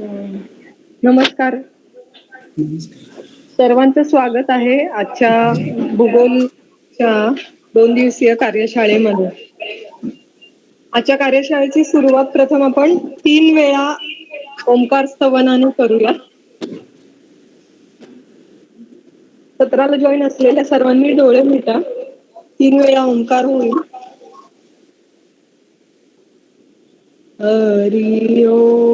नमस्कार. सर्वांचं स्वागत आहे आजच्या भूगोलच्या 2 दिवसीय कार्यशाळेमध्ये. आजच्या कार्यशाळेची सुरुवात प्रथम आपण 3 वेळा ओंकार स्तवनाने करूया. सत्राला जॉईन असलेल्या सर्वांनी डोळे मिटा. 3 वेळा ओंकार होईल. हरि ओम.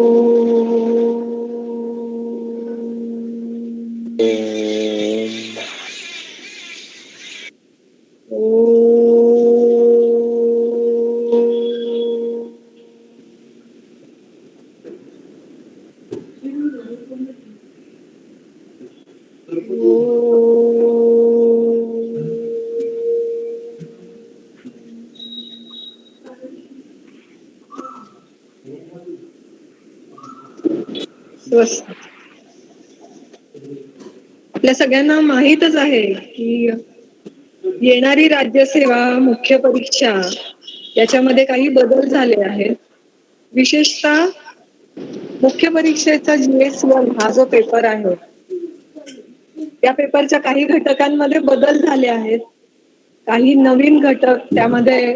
आपल्या सगळ्यांना माहीतच आहे की येणारी राज्यसेवा मुख्य परीक्षा याच्यामध्ये काही बदल झाले आहेत. विशेषतः मुख्य परीक्षेचा GS1 हा जो पेपर आहे त्या पेपरच्या काही घटकांमध्ये बदल झाले आहेत. काही नवीन घटक त्यामध्ये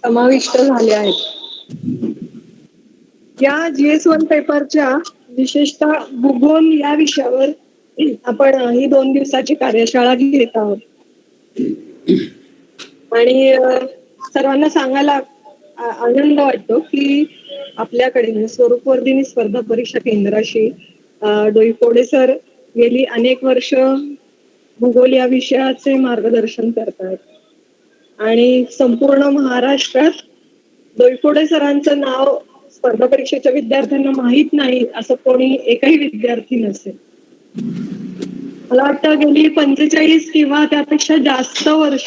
समाविष्ट झाले आहेत. या GS1 पेपरच्या विशेषतः भूगोल या विषयावर आपण ही 2 दिवसाची कार्यशाळा घेत आहोत. आणि सर्वांना सांगायला आनंद वाटतो की आपल्याकडे स्वरूपवर्धिनी स्पर्धा परीक्षा केंद्राशी डोईफोडे सर गेली अनेक वर्ष भूगोल या विषयाचे मार्गदर्शन करतात आणि संपूर्ण महाराष्ट्रात डोईफोडे सरांचं नाव स्पर्धा परीक्षेच्या विद्यार्थ्यांना माहित नाही असं कोणी एकही विद्यार्थी नसेल. मला वाटतं गेली 45 किंवा त्यापेक्षा जास्त वर्ष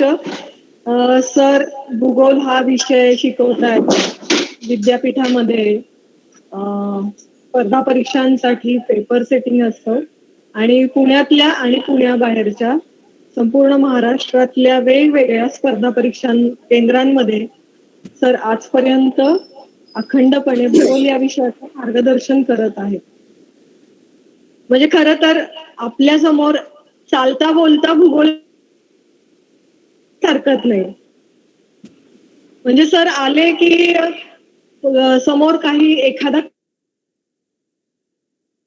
सर भूगोल हा विषय शिकवतात विद्यापीठामध्ये. स्पर्धा परीक्षांसाठी पेपर सेटिंग असतं आणि पुण्यातल्या आणि पुण्याबाहेरच्या संपूर्ण महाराष्ट्रातल्या वेगवेगळ्या स्पर्धा परीक्षा केंद्रांमध्ये सर आजपर्यंत अखंडपणे भूगोल या विषयाचं मार्गदर्शन करत आहेत. म्हणजे खरं तर आपल्या समोर चालता बोलता भूगोल हरकत नाही. म्हणजे सर आले की समोर काही एखादा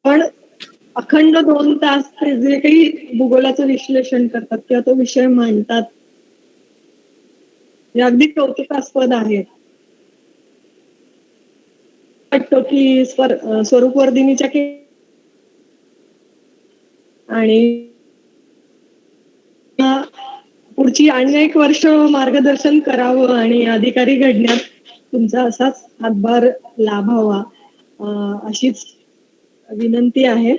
पण अखंड 2 तास ते जे काही भूगोलाचं विश्लेषण करतात किंवा तो विषय मांडतात हे अगदी कौतुकास्पद आहे. वाटतो की स्वरूपवर्धिनीच्या आणि पुढची अनेक वर्ष मार्गदर्शन करावं आणि अधिकारी घडण्यात तुमचा असाच हातभार लाभावा अशीच विनंती आहे.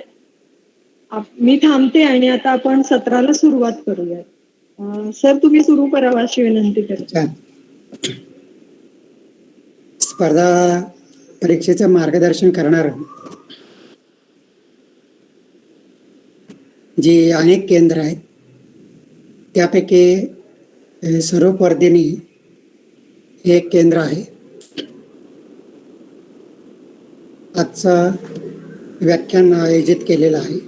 मी थांबते आणि आता आपण सत्राला सुरुवात करूया. सर तुम्ही सुरू करावा अशी विनंती करते. स्पर्धा परीक्षेचं मार्गदर्शन करणार जी अनेक केंद्र आहेत त्यापैकी स्वरूपवर्धिनी हे एक केंद्र आहे. आजचं व्याख्यान आयोजित केलेलं आहे.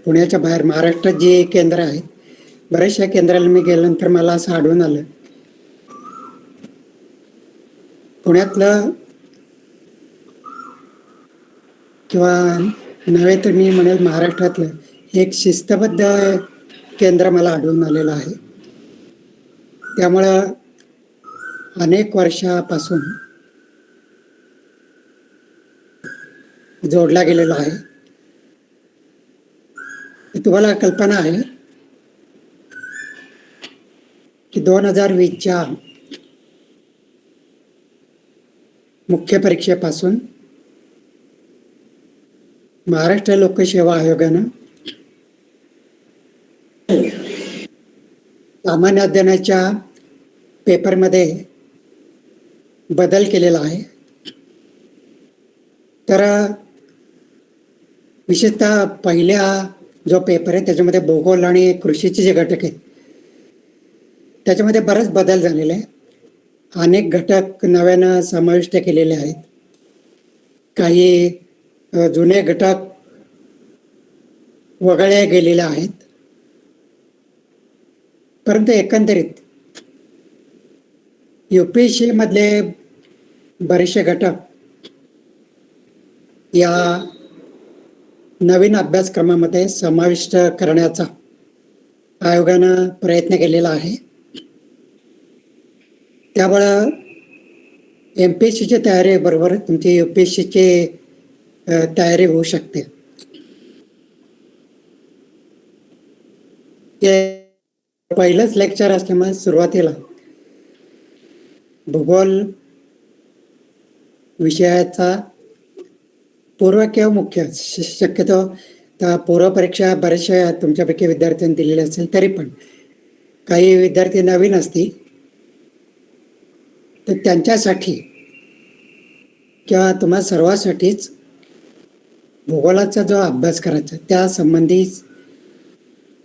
पुण्याच्या बाहेर महाराष्ट्रात जे केंद्र आहे बऱ्याचशा केंद्राला मी गेल्यानंतर मला असं आढळून आलं पुण्यातलं किंवा नव्हे तर मी म्हणेल महाराष्ट्रातलं एक शिस्तबद्ध केंद्र मला आढळून आलेलं आहे. त्यामुळं अनेक वर्षापासून जोडला गेलेला आहे. तुम्हाला कल्पना आहे की 2020च्या मुख्य परीक्षेपासून महाराष्ट्र लोकसेवा आयोगानं सामान्य अध्ययनाच्या पेपरमध्ये बदल केलेला आहे. तर विशेषतः पहिल्या जो पेपर आहे त्याच्यामध्ये भूगोल आणि कृषीचे जे घटक आहेत त्याच्यामध्ये बरेच बदल झालेले आहे. अनेक घटक नव्यानं समाविष्ट केलेले आहेत. काही जुने घटक वगळले गेलेले आहेत. परंतु एकंदरीत UPSC मधले बरेचसे घटक या नवीन अभ्यासक्रमामध्ये समाविष्ट करण्याचा आयोगानं प्रयत्न केलेला आहे. त्यामुळं MPSCची तयारी बरोबर तुमची UPSCची तयारी होऊ शकते. हे पहिलंच लेक्चर असल्यामुळे सुरुवातीला भूगोल विषयाचा पूर्व किंवा मुख्य शक्यतो पूर्व परीक्षा बऱ्याचशा तुमच्यापैकी विद्यार्थ्यांनी दिलेली असेल, तरी पण काही विद्यार्थी नवीन असतील तर त्यांच्यासाठी किंवा तुम्हा सर्वांसाठीच भूगोलाचा जो अभ्यास करायचा त्या संबंधी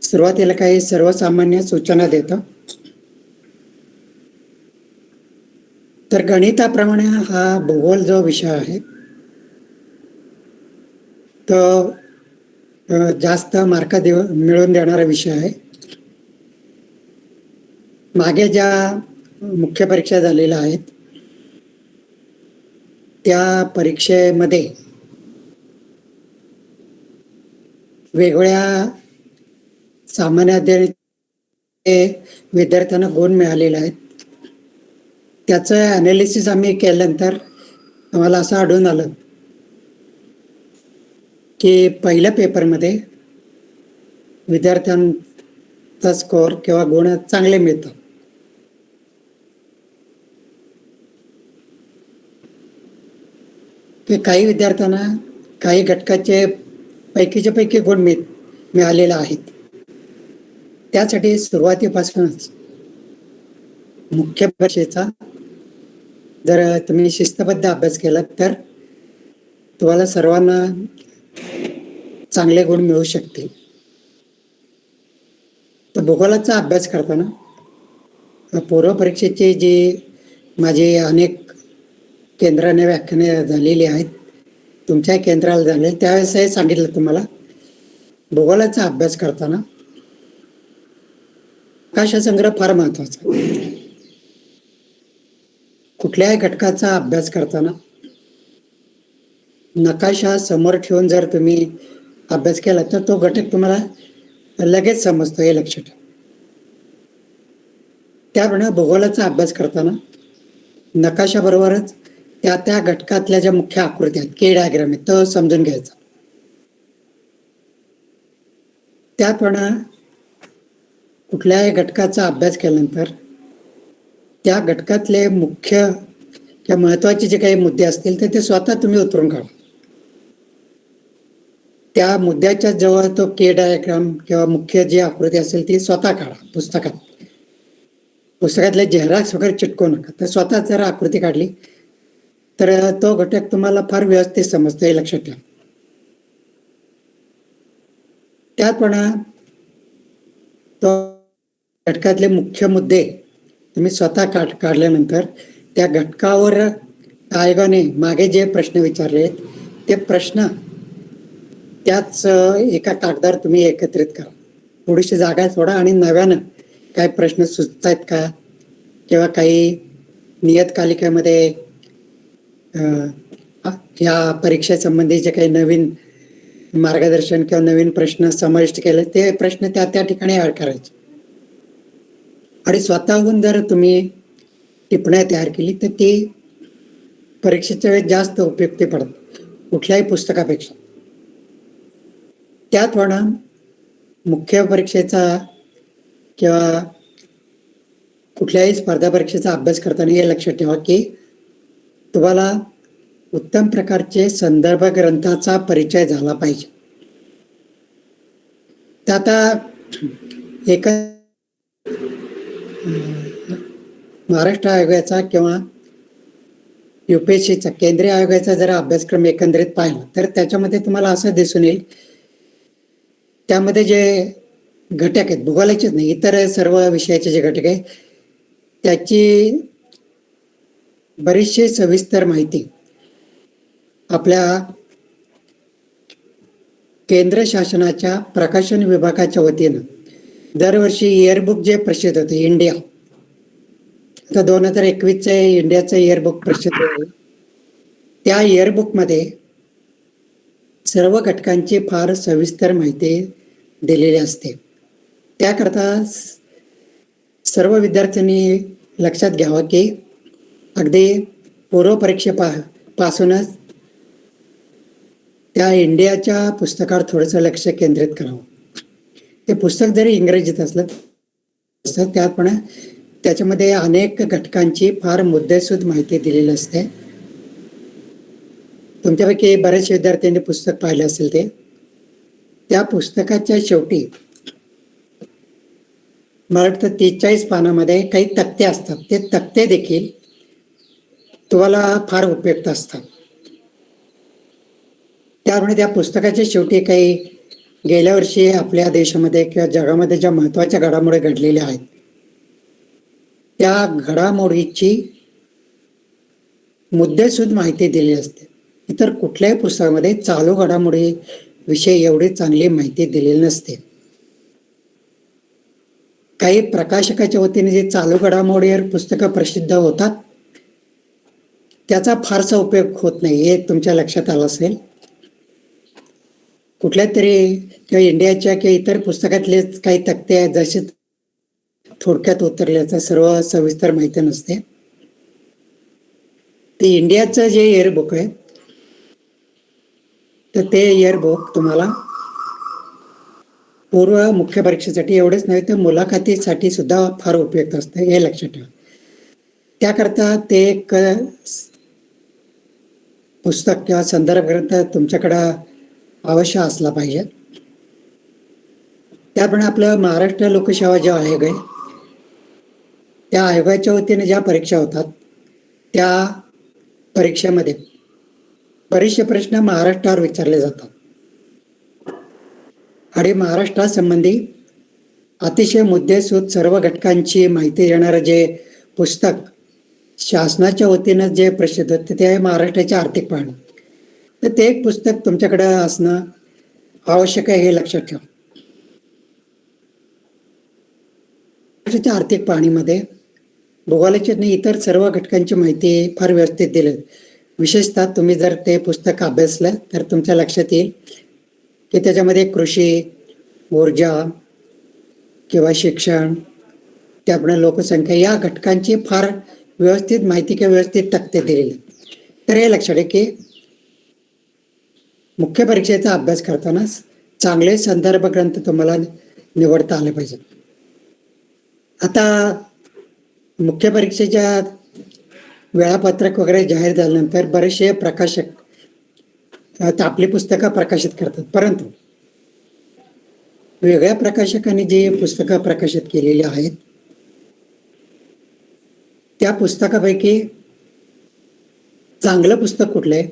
सुरुवातीला काही सर्वसामान्य सूचना देतो. तर गणिताप्रमाणे हा भूगोल जो विषय आहे तो जास्त मार्क मिळवून देणारा विषय आहे. मागे ज्या मुख्य परीक्षा झालेल्या आहेत त्या परीक्षेमध्ये वेगवेगळ्या सामान्य विद्यार्थ्यांना गुण मिळालेले आहेत. त्याचं ॲनालिसिस आम्ही केल्यानंतर आम्हाला असं आढळून आलं की पहिल्या पेपरमध्ये विद्यार्थ्यांचा स्कोअर किंवा गुण चांगले मिळतात. की काही विद्यार्थ्यांना काही घटकाचे पैकीच्या पैकी गुण मिळालेले आहेत. त्यासाठी सुरुवातीपासूनच मुख्य परीक्षेचा जर तुम्ही शिस्तबद्ध अभ्यास केला तर तुम्हाला सर्वांना चांगले गुण मिळू शकतील. तर भूगोलाचा अभ्यास करताना पूर्व परीक्षेची जी माझी अनेक केंद्राने व्याख्याने झालेली आहेत, तुमच्या केंद्राला झाले त्यावेळेस हे सांगितलं तुम्हाला भूगोलाचा अभ्यास करताना प्रकाशसंग्रह फार महत्वाचा. कुठल्याही घटकाचा अभ्यास करताना नकाशा समोर ठेवून जर तुम्ही अभ्यास केला तर तो घटक तुम्हाला लगेच समजतो, हे लक्षात ठेवा. त्याप्रमाणे भूगोलाचा अभ्यास करताना नकाशाबरोबरच त्या घटकातल्या ज्या मुख्य आकृत्या आहेत, के डायग्राम आहेत, तो समजून घ्यायचा. त्याप्रमाणे कुठल्याही घटकाचा अभ्यास केल्यानंतर त्या घटकातले मुख्य किंवा महत्वाचे जे काही मुद्दे असतील तर ते स्वतः तुम्ही उतरून काढा. त्या मुद्द्याच्या जवळ तो के डायग्राम किंवा मुख्य जी आकृती असेल ती स्वतः काढा. पुस्तकातले झेरॉक्स वगैरे चिटकवू नका, तर स्वतः जर आकृती काढली तर तो घटक तुम्हाला फार व्यवस्थित समजतो, हे लक्षात ठेवा. त्याचप्रमाणे तो घटकातले मुख्य मुद्दे तुम्ही स्वतः काढल्यानंतर त्या घटकावर आयोगाने मागे जे प्रश्न विचारले ते प्रश्न त्याच एका कागदावर तुम्ही एकत्रित करा. थोडीशी जागा सोडा आणि नव्यानं काय प्रश्न सुचत आहेत का किंवा काही नियतकालिकेमध्ये या परीक्षेसंबंधी जे काही नवीन मार्गदर्शन किंवा नवीन प्रश्न समाविष्ट केले ते प्रश्न त्या ठिकाणी ऍड करायचे. आणि स्वतःहून जर तुम्ही टिप्पण्या तयार केली तर ती परीक्षेच्या वेळेस जास्त उपयुक्ती पडतात कुठल्याही पुस्तकापेक्षा. त्याचप्रमाणे मुख्य परीक्षेचा किंवा कुठल्याही स्पर्धा परीक्षेचा अभ्यास करताना हे लक्षात ठेवा की तुम्हाला उत्तम प्रकारचे संदर्भ ग्रंथाचा परिचय झाला पाहिजे. तर आता एक महाराष्ट्र आयोगाचा किंवा UPSCचा केंद्रीय आयोगाचा जर अभ्यासक्रम एकंदरीत पाहिला तर त्याच्यामध्ये तुम्हाला असं दिसून येईल त्यामध्ये जे घटक आहेत, भूगोलाचेच नाही इतर सर्व विषयाचे जे घटक आहे त्याची बरीचशी सविस्तर माहिती आपल्या केंद्र शासनाच्या प्रकाशन विभागाच्या वतीनं दरवर्षी इयरबुक जे प्रसिद्ध होते इंडिया, आता 2021चे इंडियाचं इयरबुक प्रसिद्ध होईल. त्या इयरबुकमध्ये सर्व घटकांची फार सविस्तर माहिती दिलेली असते. त्याकरता सर्व विद्यार्थ्यांनी लक्षात घ्यावं की अगदी पूर्वपरीक्षेपासूनच त्या इंडियाच्या पुस्तकावर थोडंसं लक्ष केंद्रित करावं. ते पुस्तक जरी इंग्रजीत असलं त्यात पण त्याच्यामध्ये अनेक घटकांची फार मुद्देसूद माहिती दिलेली असते. तुमच्यापैकी बऱ्याच विद्यार्थ्यांनी पुस्तक पाहिले असेल. त्या पुस्तकाच्या शेवटी मला वाटतं 43 पानामध्ये काही तक्ते असतात. ते तक्ते देखील तुम्हाला फार उपयुक्त असतात. त्यामुळे त्या पुस्तकाच्या शेवटी काही गेल्या वर्षी आपल्या देशामध्ये किंवा जगामध्ये ज्या महत्त्वाच्या घडामोडी घडलेल्या आहेत त्या घडामोडीची मुद्देसूद माहिती दिलेली असते. इतर कुठल्याही पुस्तकामध्ये चालू घडामोडी विषयी एवढी चांगली माहिती दिलेली नसते. काही प्रकाशकाच्या वतीने जे चालू घडामोडीवर पुस्तकं प्रसिद्ध होतात त्याचा फारसा उपयोग होत नाही हे तुमच्या लक्षात आलं असेल. कुठल्या तरी किंवा इंडियाच्या किंवा इतर पुस्तकातले काही तक्ते आहेत जसे थोडक्यात उतरल्याचं सर्व सविस्तर माहिती नसते. ते इंडियाचं जे इयरबुक आहे तर ते इयरबुक तुम्हाला पूर्व मुख्य परीक्षेसाठी एवढेच नाही तर मुलाखतीसाठी सुद्धा फार उपयुक्त असतं हे लक्षात ठेवा. त्याकरता ते एक पुस्तक किंवा संदर्भ ग्रंथ तुमच्याकडं अवश्य असला पाहिजे. त्याप्रमाणे आपलं महाराष्ट्र लोकसेवा जो आयोग आहे त्या आयोगाच्या वतीने ज्या परीक्षा होतात त्या परीक्षेमध्ये बरेचसे प्रश्न महाराष्ट्रावर विचारले जातात आणि महाराष्ट्रासंबंधी अतिशय मुद्देसूद सर्व घटकांची माहिती देणारं जे पुस्तक शासनाच्या वतीनं जे प्रसिद्ध होते ते आहे महाराष्ट्राची आर्थिक पाहणी. तर ते एक पुस्तक तुमच्याकडे असणं आवश्यक आहे हे लक्षात ठेवा. महाराष्ट्राच्या आर्थिक पाहणीमध्ये भूगोलाच्या आणि इतर सर्व घटकांची माहिती फार व्यवस्थित दिली. विशेषतः तुम्ही जर ते पुस्तक अभ्यासलं तर तुमच्या लक्षात येईल की त्याच्यामध्ये कृषी, ऊर्जा किंवा शिक्षण, त्याप्रमाणे लोकसंख्या या घटकांची फार व्यवस्थित माहिती किंवा व्यवस्थित तक्ते दिलेले. तर हे लक्षात आहे की मुख्य परीक्षेचा अभ्यास करताना चांगले संदर्भ ग्रंथ तुम्हाला निवडता आले पाहिजे. आता मुख्य परीक्षेच्या वेळापत्रक वगैरे जाहीर झाल्यानंतर बरेचसे प्रकाशक आपली पुस्तकं प्रकाशित करतात, परंतु वेगळ्या प्रकाशकांनी जी पुस्तकं प्रकाशित केलेली आहेत त्या पुस्तकापैकी चांगलं पुस्तक कुठलं आहे?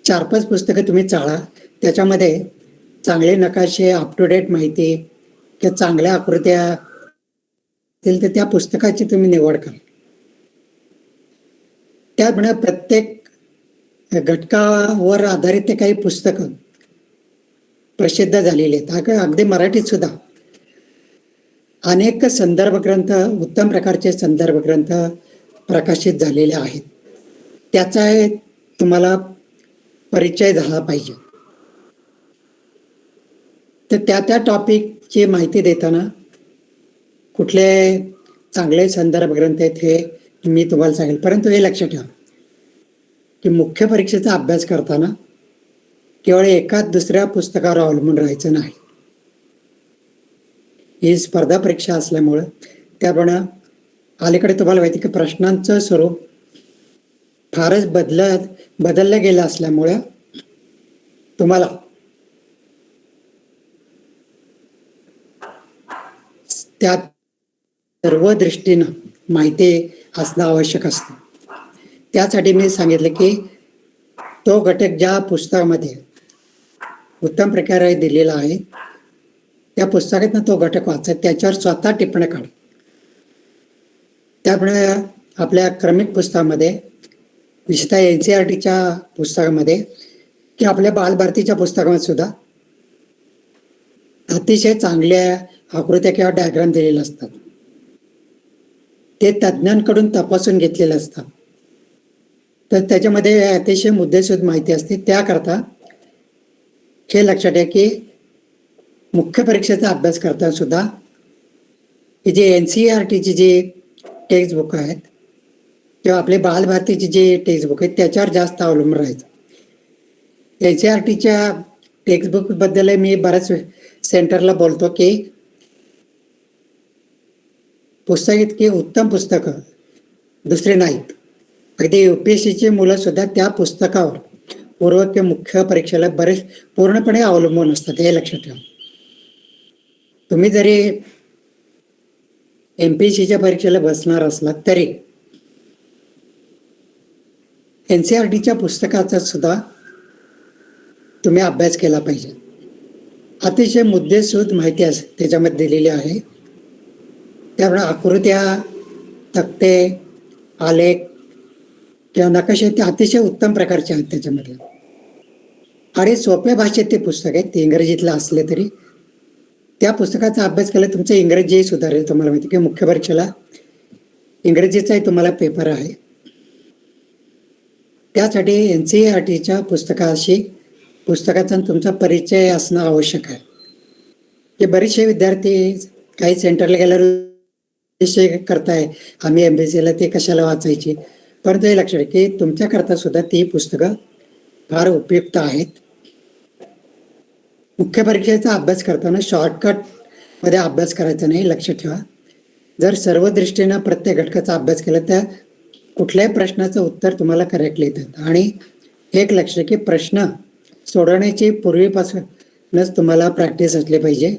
4-5 पुस्तकं तुम्ही चाळा, त्याच्यामध्ये चांगले नकाशे, अप टू डेट माहिती किंवा चांगल्या आकृत्या असतील तर त्या पुस्तकाची तुम्ही निवड करा. त्यामुळे प्रत्येक घटकावर आधारित ते काही पुस्तकं प्रसिद्ध झालेली आहेत. अगदी मराठीत सुद्धा अनेक संदर्भ ग्रंथ, उत्तम प्रकारचे संदर्भ ग्रंथ प्रकाशित झालेले आहेत. त्याचा तुम्हाला परिचय झाला पाहिजे. तर त्या टॉपिकची माहिती देताना कुठले चांगले संदर्भ ग्रंथ आहेत हे मी तुम्हाला सांगेल. परंतु हे लक्षात ठेवा की मुख्य परीक्षेचा अभ्यास करताना केवळ एकाच दुसऱ्या पुस्तकावर अवलंबून राहायचं नाही. ही स्पर्धा परीक्षा असल्यामुळं त्याप्रमाणे अलीकडे तुम्हाला माहिती की प्रश्नांचं स्वरूप फारच बदललं गेलं असल्यामुळे तुम्हाला त्या सर्व दृष्टीनं माहिती असणं आवश्यक असतं. त्यासाठी मी सांगितलं की तो घटक ज्या पुस्तकामध्ये उत्तम प्रकारे दिलेला आहे त्या पुस्तकातनं तो घटक वाचा, त्याच्यावर स्वतः टिप्पण्या काढा. त्यामुळे आपल्या क्रमिक पुस्तकामध्ये, विशेषतः NCERTच्या पुस्तकामध्ये की आपल्या बालभारतीच्या पुस्तकामध्ये सुद्धा अतिशय चांगल्या आकृत्या किंवा डायग्राम दिलेले असतात. ते तज्ज्ञांकडून तपासून घेतलेले असतात. तर त्याच्यामध्ये अतिशय मुद्देसूद माहिती असते. त्याकरता हे लक्षात घ्या की मुख्य परीक्षेचा अभ्यास करताना सुद्धा ही जी NCERTची जी टेक्स्ट बुक आहेत किंवा आपले बालभारतीची जी टेक्स्ट बुक आहेत त्याच्यावर जास्त अवलंबून राहायचं. NCERTच्या टेक्स्ट बुक बद्दल मी बऱ्याच सेंटरला बोलतो की पुस्तक इतकी उत्तम पुस्तकं दुसरे नाहीत. अगदी UPSCची मुलं सुद्धा त्या पुस्तकावर पूर्व किंवा मुख्य परीक्षेला बरेच पूर्णपणे अवलंबून असतात. हे लक्षात ठेवा. तुम्ही जरी MPSCच्या परीक्षेला बसणार असलात तरी NCERTच्या पुस्तकाचा सुद्धा तुम्ही अभ्यास केला पाहिजे. अतिशय मुद्देसूद माहिती त्याच्यामध्ये दिलेली आहे. त्यामुळे आकृत्या, तक्ते, आलेख किंवा नकाशे ते अतिशय उत्तम प्रकारचे आहेत त्याच्यामध्ये. आणि सोप्या भाषेत ते पुस्तक आहे. ते इंग्रजीतलं असले तरी त्या पुस्तकाचा अभ्यास केला तुमचं इंग्रजी सुधारेल. तुम्हाला माहिती की मुख्य परीक्षेला इंग्रजीचाही तुम्हाला पेपर आहे. त्यासाठी NCERTच्या पुस्तकाचा तुमचा परिचय असणं आवश्यक आहे. की बरेचसे विद्यार्थी काही सेंटरला गेल्यावर करताय आम्ही MPSCला ते कशाला वाचायची. परंतु हे लक्षात की तुमच्याकरता सुद्धा ती पुस्तकं फार उपयुक्त आहेत. मुख्य परीक्षेचा अभ्यास करताना शॉर्टकटमध्ये अभ्यास करायचा नाही. लक्षात ठेवा. जर सर्व दृष्टीनं प्रत्येक घटकाचा अभ्यास केला तर कुठल्याही प्रश्नाचं उत्तर तुम्हाला करेक्टली येतं. आणि एक लक्ष की प्रश्न सोडवण्याची पूर्वीपासूनच तुम्हाला प्रॅक्टिस असली पाहिजे.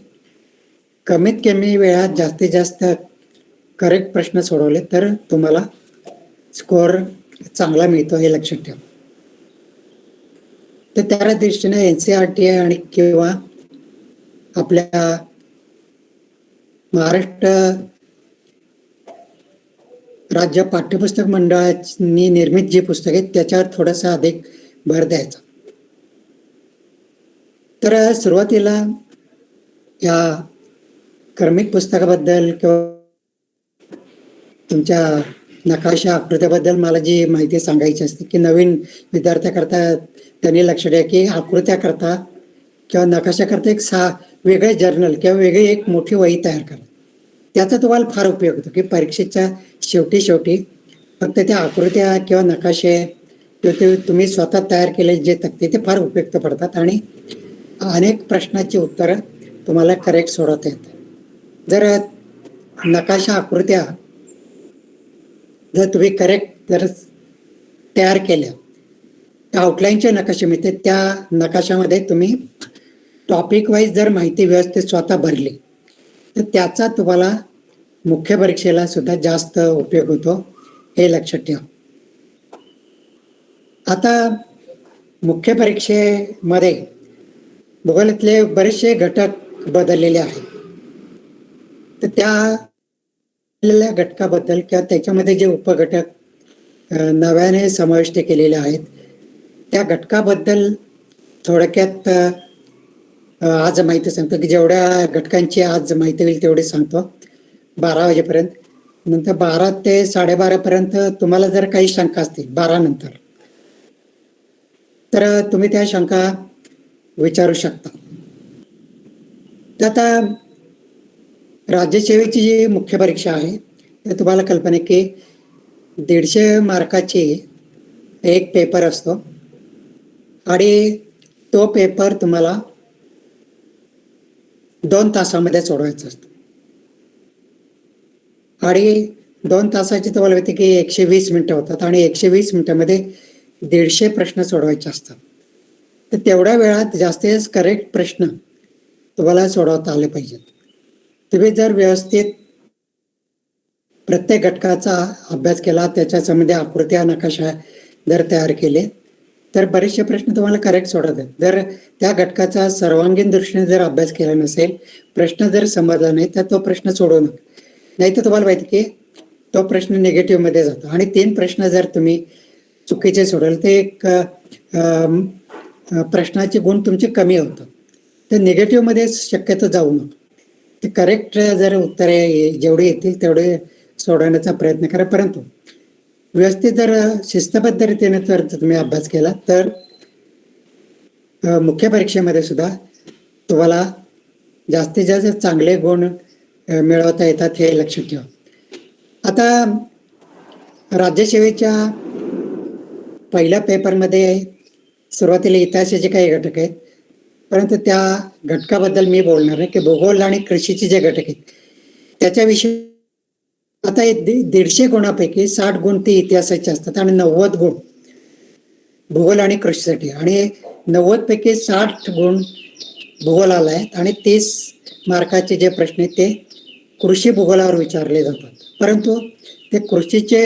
कमीत कमी वेळात जास्तीत जास्त करेक्ट प्रश्न सोडवले तर तुम्हाला स्कोअर चांगला मिळतो. हे लक्षात ठेवा. तर त्या दृष्टीने NCERT आणि किंवा आपल्या महाराष्ट्र राज्य पाठ्यपुस्तक मंडळाने निर्मित जी पुस्तक आहेत त्याच्यावर थोडासा अधिक भर द्यायचा. तर सुरुवातीला या क्रमिक पुस्तकाबद्दल किंवा तुमच्या नकाशा आकृत्याबद्दल मला जी माहिती सांगायची असते की नवीन विद्यार्थ्याकरता त्यांनी लक्ष द्या की आकृत्या करता किंवा नकाशा करता एक वेगळे जर्नल किंवा वेगळी एक मोठी वही तयार करा. त्याचा तुम्हाला फार उपयोग होतो की परीक्षेच्या शेवटी फक्त त्या आकृत्या किंवा नकाशे किंवा ते तुम्ही स्वतः तयार केले जे तक्ते ते फार उपयुक्त पडतात आणि अनेक प्रश्नाची उत्तरं तुम्हाला करेक्ट सोडवता येतात. जर नकाशा आकृत्या जर तुम्ही करेक्ट जर तयार केल्या तर आउटलाईनचे नकाशे मिळते. त्या नकाशामध्ये तुम्ही टॉपिक वाईज जर माहिती व्यवस्थित स्वतः भरली तर त्याचा तुम्हाला मुख्य परीक्षेला सुद्धा जास्त उपयोग होतो. हे लक्षात ठेवा. आता मुख्य परीक्षेमध्ये भूगोलातले बरेचसे घटक बदललेले आहेत. तर त्या घटकाबद्दल किंवा त्याच्यामध्ये जे उपघटक नव्याने समाविष्ट केलेले आहेत त्या घटकाबद्दल थोडक्यात आज माहिती सांगतो की जेवढ्या घटकांची आज माहिती होईल तेवढी सांगतो 12 वाजेपर्यंत. नंतर 12 ते 12:30 पर्यंत तुम्हाला जर काही शंका असतील 12 नंतर तर तुम्ही त्या शंका विचारू शकता. तर आता राज्यसेवेची जी मुख्य परीक्षा आहे तर तुम्हाला कल्पना आहे की 150 मार्काची एक पेपर असतो आणि तो पेपर तुम्हाला 2 तासामध्ये सोडवायचा असतो. आणि 2 तासाची तुम्हाला माहिती की 120 मिनिटं होतात आणि 120 मिनिटामध्ये 150 प्रश्न सोडवायचे असतात. तर तेवढ्या वेळात जास्तीत करेक्ट प्रश्न तुम्हाला सोडवता आले पाहिजेत. तुम्ही जर व्यवस्थित प्रत्येक घटकाचा अभ्यास केला त्याच्या संबंधी आकृत्या नकाशा जर तयार केले तर बरेचसे प्रश्न तुम्हाला करेक्ट सोडत आहेत. जर त्या घटकाचा सर्वांगीण दृष्टीने जर अभ्यास केला नसेल, प्रश्न जर समजला नाही तर तो प्रश्न सोडवू नका. नाही तर तुम्हाला माहिती की तो प्रश्न निगेटिव्ह मध्ये जातो. आणि 3 प्रश्न जर तुम्ही चुकीचे सोडवले ते एक प्रश्नाचे गुण तुमचे कमी होतात. तर निगेटिव्ह मध्ये शक्यतो जाऊ नका. ते करेक्ट जर उत्तरे जेवढे येतील तेवढे सोडवण्याचा प्रयत्न करा. परंतु व्यवस्थित जर शिस्तबद्ध रीतीने जर तुम्ही अभ्यास केला तर मुख्य परीक्षेमध्ये सुद्धा तुम्हाला जास्तीत जास्त चांगले गुण मिळवता येतात, हे लक्षात ठेवा. आता राज्यसेवेच्या पहिल्या पेपरमध्ये सुरुवातीला इतिहासाचे काही घटक आहेत, परंतु त्या घटकाबद्दल मी बोलणार आहे की भूगोल आणि कृषीचे जे घटक आहेत त्याच्याविषयी. आता 150 गुणापैकी 60 गुण ते इतिहासाचे असतात आणि 90 गुण भूगोल आणि कृषीसाठी, आणि 90 पैकी 60 गुण भूगोलाला आहेत आणि 30 मार्काचे जे प्रश्न आहेत ते कृषी भूगोलावर विचारले जातात. परंतु ते कृषीचे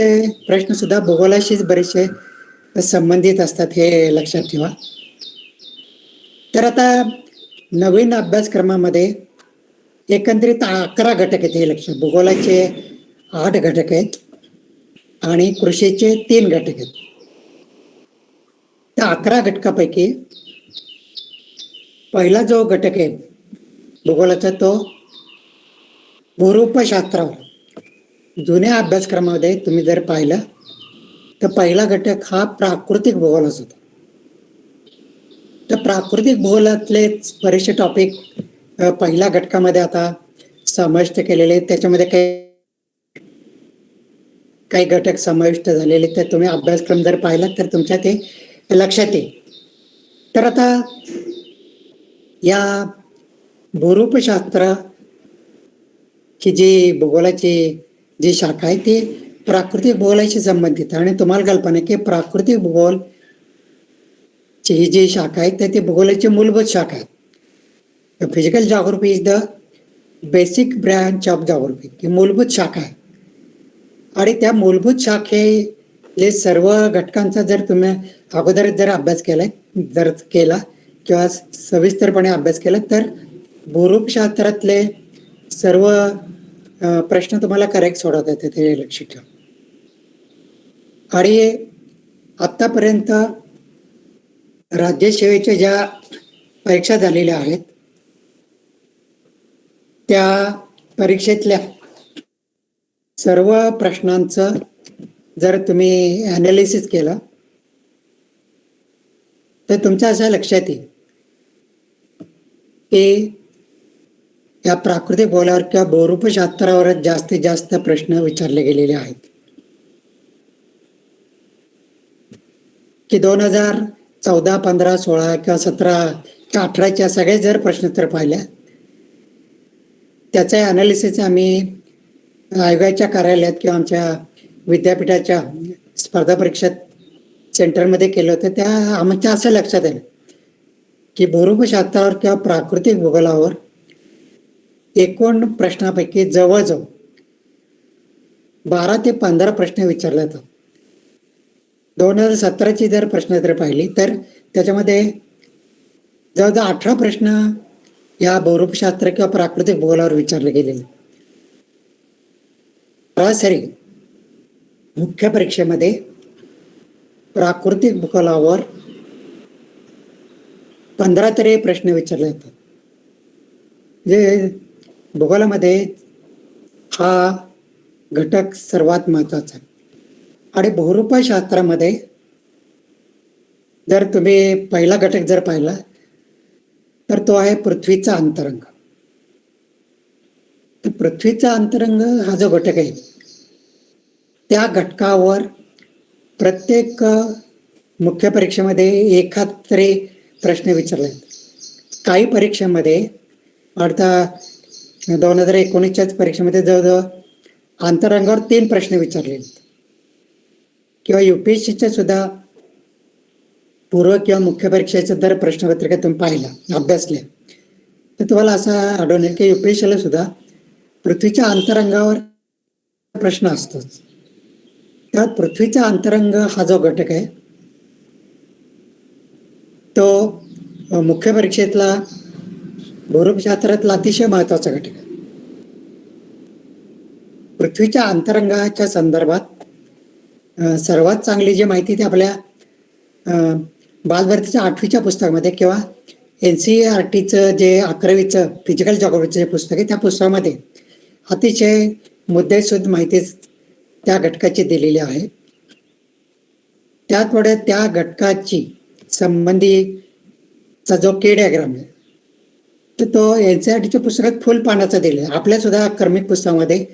प्रश्न सुद्धा भूगोलाशीच बरेचसे संबंधित असतात, हे लक्षात ठेवा. तर आता नवीन अभ्यासक्रमामध्ये एकंदरीत 11 घटक आहेत, हे लक्षात. भूगोलाचे 8 घटक आहेत आणि कृषीचे 3 घटक आहेत. त्या 11 घटकापैकी पहिला जो घटक आहे भूगोलाचा तो भूरूपशास्त्रावर. जुन्या अभ्यासक्रमामध्ये तुम्ही जर पाहिलं तर पहिला घटक हा प्राकृतिक भूगोलाचा होता. तर प्राकृतिक भूगोलातले बरेचसे टॉपिक पहिल्या घटकामध्ये आता समाविष्ट केलेले. त्याच्यामध्ये काही घटक समाविष्ट झालेले, तर तुम्ही अभ्यासक्रम जर पाहिला तर तुमच्या ते लक्षात येईल. तर आता या भूरूपशास्त्र की जी भूगोलाची जी शाखा आहे ती प्राकृतिक भूगोलाशी संबंधित आहे. आणि तुम्हाला कल्पना आहे की प्राकृतिक भूगोल ची ही जी शाखा आहे तर ती भूगोलाची मूलभूत शाखा आहे. Physical geography is the basic branch of geography, की मूलभूत शाखा आहे. आणि त्या मूलभूत शाखेले सर्व घटकांचा जर तुम्ही अगोदर जर अभ्यास केलाय, जर केला किंवा सविस्तरपणे अभ्यास केला तर भूरूपशास्त्रातले सर्व प्रश्न तुम्हाला करेक्ट सोडवता येते, ते लक्षात ठेवा. आणि आत्तापर्यंत राज्यसेवेच्या ज्या परीक्षा झालेल्या आहेत त्या परीक्षेतल्या सर्व प्रश्नांचं जर तुम्ही ॲनालिसिस केलं तर तुमच्या असं लक्षात येईल की या प्राकृतिक भूगोलावर किंवा भूरूपशास्त्रावरच जास्तीत जास्त प्रश्न विचारले गेलेले आहेत. की 2014, 15, 16 किंवा 17 किंवा 18च्या सगळे जर प्रश्नोत्तर पाहिल्या त्याचं ॲनालिसिस आम्ही आयोगाच्या कार्यालयात किंवा आमच्या विद्यापीठाच्या स्पर्धा परीक्षा सेंटरमध्ये केलं होतं. त्या आमच्या असं लक्षात आलं की भूरूपशास्त्रावर किंवा प्राकृतिक भूगोलावर एकूण प्रश्नापैकी जवळजवळ 12 ते 15 प्रश्न विचारले जातात. 2017ची जर प्रश्न जर पाहिली तर त्याच्यामध्ये जवळजवळ 18 प्रश्न या भूरूपशास्त्र किंवा प्राकृतिक भूगोलावर विचारले गेलेले. सरासरी मुख्य परीक्षेमध्ये प्राकृतिक भूगोलावर 15 तरी प्रश्न विचारले जातात. जे भूगोलामध्ये हा घटक सर्वात महत्वाचा आहे. आणि भूरूपशास्त्रामध्ये जर तुम्ही पहिला घटक जर पाहिला तर तो आहे पृथ्वीचा अंतरंग. तर पृथ्वीचा अंतरंग हा जो घटक आहे त्या घटकावर प्रत्येक मुख्य परीक्षेमध्ये एखाद तरी प्रश्न विचारले. काही परीक्षेमध्ये अर्थात 2019च्याच परीक्षेमध्ये जवळजवळ अंतरंगावर 3 प्रश्न विचारले. किंवा UPSCच्या सुद्धा पूर्व किंवा मुख्य परीक्षेचा जर प्रश्नपत्रिका तुम्ही पाहिला, अभ्यासल्या, तर तुम्हाला असं आढळून येईल की UPSCला सुद्धा पृथ्वीच्या अंतरंगावर प्रश्न असतोच. त्यात पृथ्वीचा अंतरंग हा जो घटक आहे तो मुख्य परीक्षेतला भूरूपशास्त्रातला अतिशय महत्वाचा घटक आहे. पृथ्वीच्या अंतरंगाच्या संदर्भात सर्वात चांगली जी माहिती ती आपल्या बालभारतीच्या 8वीच्या पुस्तकामध्ये किंवा NCERTचं जे 11वीचं फिजिकल जॉग्राफीचं जे पुस्तक आहे त्या पुस्तकामध्ये अतिशय मुद्देसूद माहिती त्या घटकाची दिलेली आहे. त्याचमुळे त्या घटकाची संबंधीचा जो के डायग्राम आहे तर तो NCERTच्या पुस्तकात फुल पानाचा दिले आहे. आपल्या सुद्धा क्रमिक पुस्तकामध्ये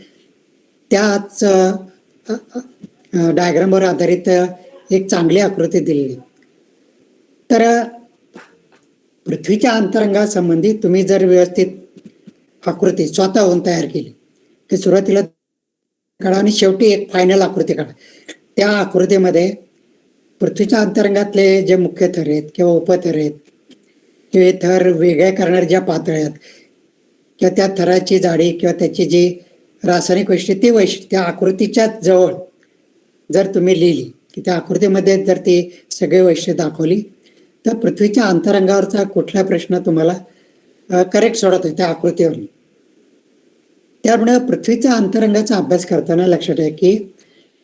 त्याच डायग्रामवर आधारित एक चांगली आकृती दिलेली. तर पृथ्वीच्या अंतरंगासंबंधी तुम्ही जर व्यवस्थित आकृती स्वतःहून तयार केली की सुरुवातीला काढा आणि शेवटी एक फायनल आकृती काढा. त्या आकृतीमध्ये पृथ्वीच्या अंतरंगातले जे मुख्य थर आहेत किंवा उपथर आहेत किंवा हे थर वेगळ्या करणाऱ्या ज्या पातळ्या आहेत किंवा त्या थराची जाडी किंवा त्याची जी रासायनिक वैशिष्ट्ये ती वैशिष्ट्ये त्या आकृतीच्या जवळ जर तुम्ही लिहिली की त्या आकृतीमध्ये जर ती सगळी वैशिष्ट्ये दाखवली तर पृथ्वीच्या अंतरंगावरचा कुठला प्रश्न तुम्हाला करेक्ट सोडवतो त्या आकृतीवर. त्यामुळे पृथ्वीच्या अंतरंगाचा अभ्यास करताना लक्षात आहे की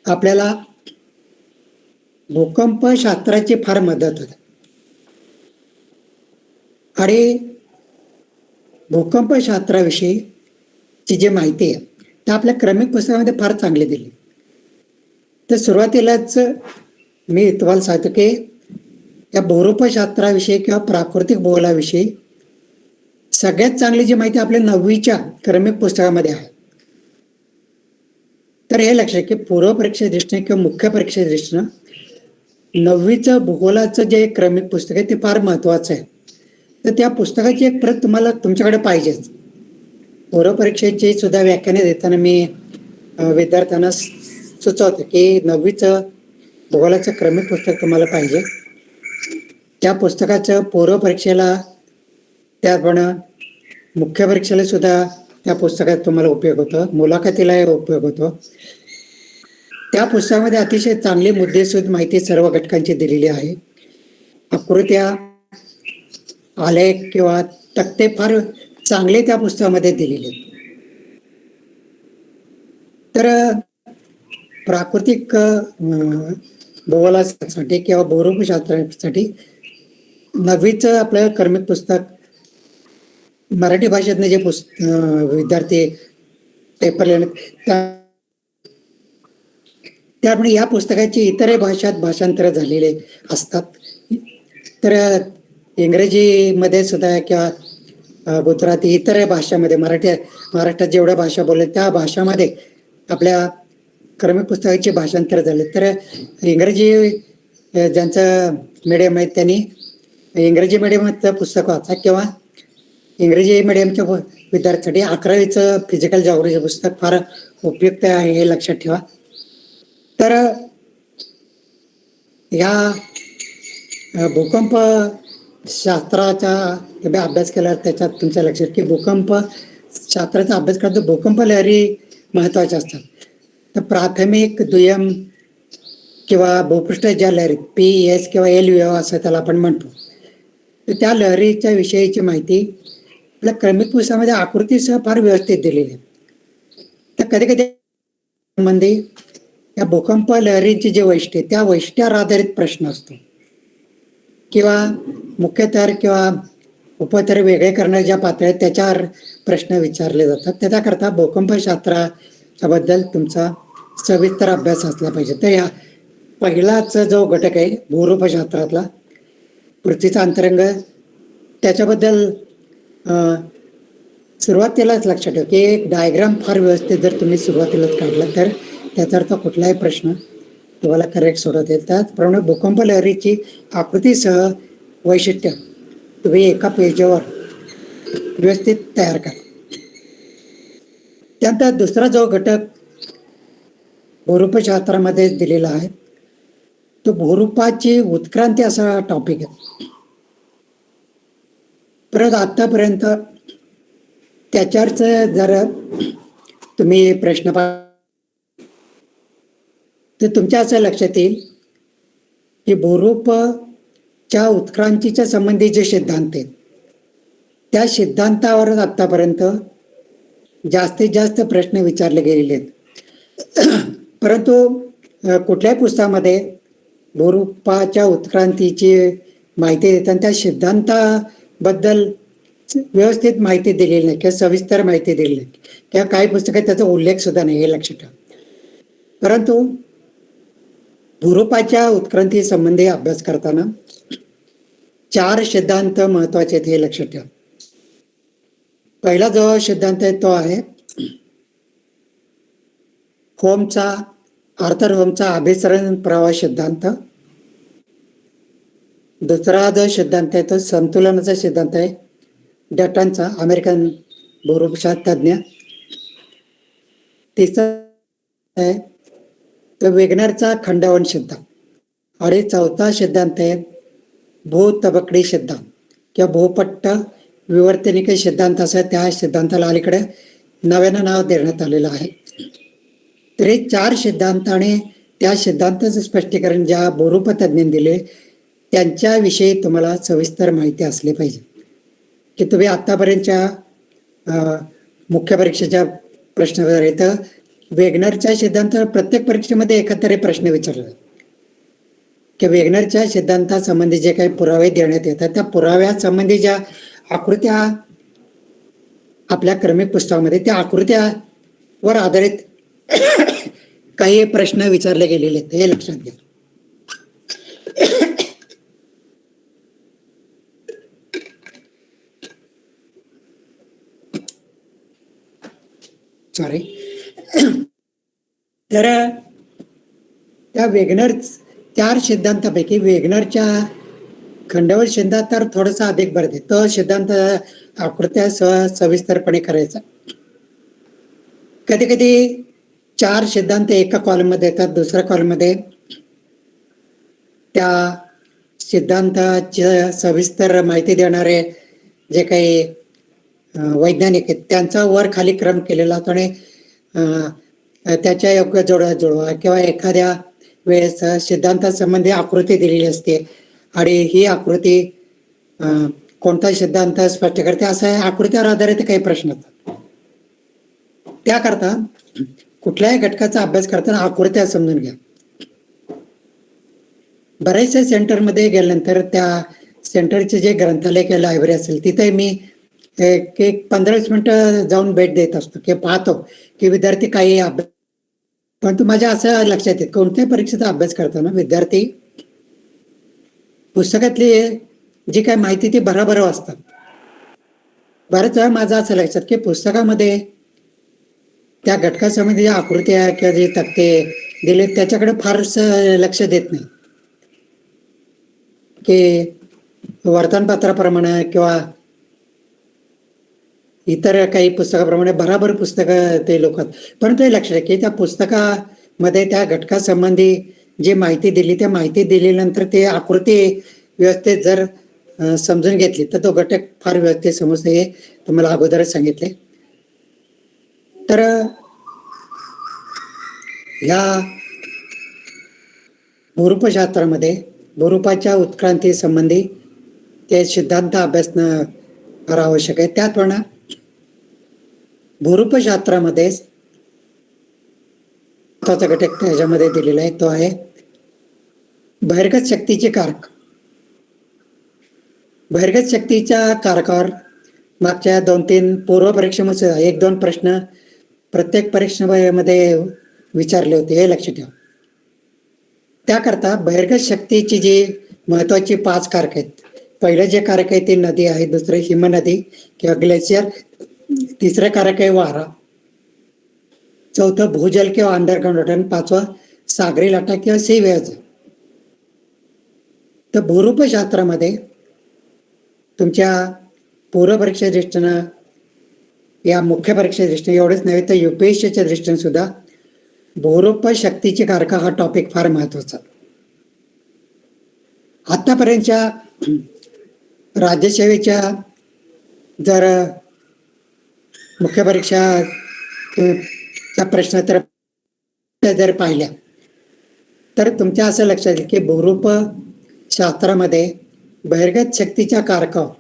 आपल्याला भूकंपशास्त्राची फार मदत होते आणि भूकंपशास्त्राविषयीची जी माहिती आहे त्या आपल्या क्रमिक पुस्तकामध्ये फार चांगली दिली. तर सुरुवातीलाच मी तुम्हाला सांगतो की या भूरूपशास्त्राविषयी किंवा प्राकृतिक भूगोलाविषयी सगळ्यात चांगली जी माहिती आपल्या 9वीच्या क्रमिक पुस्तकामध्ये आहे. तर हे लक्षात की पूर्व परीक्षे दृष्टीने किंवा मुख्य परीक्षे दृष्टीनं 9वीचं भूगोलाचं जे क्रमिक पुस्तक आहे ते फार महत्वाचं आहे. तर त्या पुस्तकाची एक प्रत तुम्हाला तुमच्याकडे पाहिजेच. पूर्व परीक्षेची सुद्धा व्याख्याने देताना मी विद्यार्थ्यांना सुचवतो की 9वीचं भूगोलाचं क्रमिक पुस्तक तुम्हाला पाहिजे. त्या पुस्तकाचं पूर्व परीक्षेला त्याप्रमाणे मुख्य परीक्षेला सुद्धा त्या पुस्तकात तुम्हाला उपयोग होतो, मुलाखतीलाही उपयोग होतो. त्या पुस्तकामध्ये अतिशय चांगली मुद्देसूद माहिती सर्व घटकांची दिलेली आहे. आकृत्या, आलेख किंवा तक्ते फार चांगले त्या पुस्तकामध्ये दिलेले आहेत. तर प्राकृतिक भूगोलासाठी किंवा भूरूपशास्त्रासाठी 9वीचं आपलं क्रमिक पुस्तक मराठी भाषेतनं जे विद्यार्थी पेपर लिहिण्यात त्यामुळे या पुस्तकाची इतरही भाषात भाषांतर झालेले असतात. तर इंग्रजीमध्ये सुद्धा किंवा गुजराती इतर भाषामध्ये महाराष्ट्रात जेवढ्या भाषा बोलले त्या भाषामध्ये आपल्या क्रमिक पुस्तकाची भाषांतर झाले. तर इंग्रजी ज्यांचं मीडियम आहे त्यांनी इंग्रजी मीडियमचं पुस्तक वाचा किंवा इंग्रजी मीडियमच्या विद्यार्थ्यांसाठी 11वीचं फिजिकल जॉग्राफीचं पुस्तक फार उपयुक्त आहे हे लक्षात ठेवा. तर या भूकंप शास्त्राचा अभ्यास केला त्याच्यात तुमच्या लक्षात की भूकंप शास्त्राचा अभ्यास करतो भूकंप लहरी महत्वाच्या असतात. तर प्राथमिक, दुय्यम किंवा भूपृष्ठ ज्या लहरी PES किंवा LVO असं त्याला आपण म्हणतो, तर त्या लहरीच्या विषयीची माहिती आपल्या क्रमिक पुस्तकामध्ये आकृतीसह फार व्यवस्थित दिलेली आहे. तर कधी कधी संबंधी या भूकंप लहरीची जे वैशिष्ट्ये त्या वैशिष्ट्यावर आधारित प्रश्न असतो किंवा मुख्य थर किंवा उपथर वेगळे करणाऱ्या ज्या पातळ्या आहेत त्याच्यावर प्रश्न विचारले जातात. त्याच्याकरता भूकंपशास्त्राच्या बद्दल तुमचा सविस्तर अभ्यास असला पाहिजे. तर या पहिलाच जो घटक आहे भूरूपशास्त्रातला पृथ्वीचा अंतरंग त्याच्याबद्दल सुरुवातीलाच लक्षात ठेवा की एक डायग्राम फार व्यवस्थित जर तुम्ही सुरुवातीलाच काढला तर त्याचा अर्थ कुठलाही प्रश्न तुम्हाला करेक्ट सोडवता येईल. त्याचप्रमाणे भूकंप लहरीची आकृतीसह वैशिष्ट्य तुम्ही एका पेजवर व्यवस्थित तयार करा. त्यानंतर दुसरा जो घटक भूरूपशास्त्रामध्ये दिलेला आहे तो भूरूपाची उत्क्रांती असा टॉपिक आहे. परत आतापर्यंत त्याच्यावरच जर तुम्ही प्रश्न तर तुमच्या असं लक्षात येईल की भूरूप च्या उत्क्रांतीच्या संबंधी जे सिद्धांत आहेत त्या सिद्धांतावरच आतापर्यंत जास्तीत जास्त प्रश्न विचारले गेलेले आहेत. परंतु कुठल्याही पुस्तकामध्ये भूरूपाच्या उत्क्रांतीची माहिती देताना त्या सिद्धांताबद्दल व्यवस्थित माहिती दिलेली नाही किंवा सविस्तर माहिती दिलेली नाही किंवा काही पुस्तकात त्याचा उल्लेख सुद्धा नाही, हे लक्षात ठेवा. परंतु भूरूपाच्या उत्क्रांती संबंधी अभ्यास करताना 4 सिद्धांत महत्वाचे आहेत, हे लक्षात ठेवा. पहिला जो सिद्धांत आहे तो आहे आर्थर होमचा अभिसरण प्रवाह सिद्धांत. दुसरा जो सिद्धांत आहे तो संतुलनाचा सिद्धांत आहे डटनचा, अमेरिकन भूरूपशास्त्रज्ञ. तिसरा आहे तो वेगनरचा खंडवण सिद्धांत. आणि चौथा सिद्धांत आहे भूतबकडी सिद्धांत किंवा भूपट्ट विवर्तनिक सिद्धांत, असं त्या सिद्धांताला अलीकडे नव्यानं नाव देण्यात आलेलं आहे. तर हे 4 सिद्धांत आणि त्या सिद्धांताचं स्पष्टीकरण ज्या भूरूप तज्ञांनी दिले त्यांच्याविषयी तुम्हाला सविस्तर माहिती असली पाहिजे. की तुम्ही आतापर्यंतच्या मुख्य परीक्षेच्या प्रश्नावर तर वेगनरच्या सिद्धांत प्रत्येक परीक्षेमध्ये एकत्र प्रश्न विचारला की वेगनरच्या सिद्धांतासंबंधी जे काही पुरावे देण्यात येतात त्या पुराव्यासंबंधी ज्या आकृत्या आपल्या क्रमिक पुस्तकामध्ये त्या आकृत्यावर आधारित काही प्रश्न विचारले गेलेले आहेत, हे लक्षात घ्या. सॉरी. तर त्या वेगनर 4 सिद्धांतापैकी वेगनरच्या खंडवळ सिद्धांत तर थोडासा अधिक भर दे, तो सिद्धांत आकृत्या सविस्तरपणे करायचा. कधी कधी 4 सिद्धांत एका कॉलममध्ये येतात, दुसऱ्या कॉलममध्ये त्या सिद्धांताच्या सविस्तर माहिती देणारे जे काही वैज्ञानिक आहेत त्यांचा वर खाली क्रम केलेला असतो आणि त्याच्या योग्य जुळवा किंवा एखाद्या वेळेस सिद्धांतासंबंधी आकृती दिलेली असते आणि ही आकृती कोणता सिद्धांत स्पष्ट करते, असं आकृत्यावर आधारित काही प्रश्न असतात. त्याकरता कुठल्याही घटकाचा अभ्यास करताना आकृत्या समजून घ्या. बऱ्याचशा सेंटरमध्ये गेल्यानंतर त्या सेंटरचे जे ग्रंथालय किंवा लायब्ररी असेल तिथे मी एक 15-20 मिनिटं जाऊन भेट देत असतो की पाहतो की विद्यार्थी काही अभ्यास. परंतु माझ्या असं लक्षात येतं कोणत्याही परीक्षेचा अभ्यास करताना विद्यार्थी पुस्तकातली जी काय माहिती ती भराभर वाचतात. बऱ्याच वेळा माझं असं लक्षात की पुस्तकामध्ये त्या घटकासंबंधी ज्या आकृत्या किंवा जे तक्ते दिले त्याच्याकडे फारसं लक्ष देत नाही. की वर्तमानपत्राप्रमाणे किंवा इतर काही पुस्तकाप्रमाणे बराबर पुस्तकं ते लोक, परंतु हे लक्षात की त्या पुस्तकामध्ये त्या घटकासंबंधी जी माहिती दिली त्या माहिती दिल्यानंतर ते आकृती व्यवस्थित जर समजून घेतली तर तो घटक फार व्यवस्थित समजते, हे तुम्हाला अगोदरच सांगितले. तर ह्या भूरूपशास्त्रामध्ये भूरूपाच्या उत्क्रांती संबंधी ते सिद्धांत अभ्यासणं फार आवश्यक आहे. त्याचप्रमाणे भूरूपशास्त्रामध्ये महत्वाचा घटक त्याच्यामध्ये दिलेला आहे तो आहे बहिर्गत शक्तीचे कारक. बहिर्गत शक्तीच्या कारकावर मागच्या 2-3 पूर्व परीक्षेमध्ये 1-2 प्रश्न प्रत्येक परीक्षेमध्ये विचारले होते, हे लक्षात ठेवा. त्याकरता बहिर्गत शक्तीची जी महत्वाची 5 कारक आहेत. पहिलं जे कारक आहे ते नदी आहे, दुसरं हिमनदी किंवा ग्लेशियर, तिसरं कारक आहे वारा, चौथं भूजल किंवा अंडरग्राउंड वॉटर, 5वं सागरी लाटा किंवा सी वेव्हज. तर भूरूपशास्त्रामध्ये तुमच्या पूर्व परीक्षेच्या दृष्टीनं या मुख्य परीक्षेच्या दृष्टीने एवढंच नव्हे तर UPSCच्या दृष्टीने सुद्धा भूरूप शक्तीची कारक हा टॉपिक फार महत्वाचा. आतापर्यंतच्या राज्यसेवेच्या जर मुख्य परीक्षाच्या प्रश्न जर पाहिल्या तर तुमच्या असं लक्षात येईल की भूरूप शास्त्रामध्ये बहिर्गत शक्तीच्या कारकावर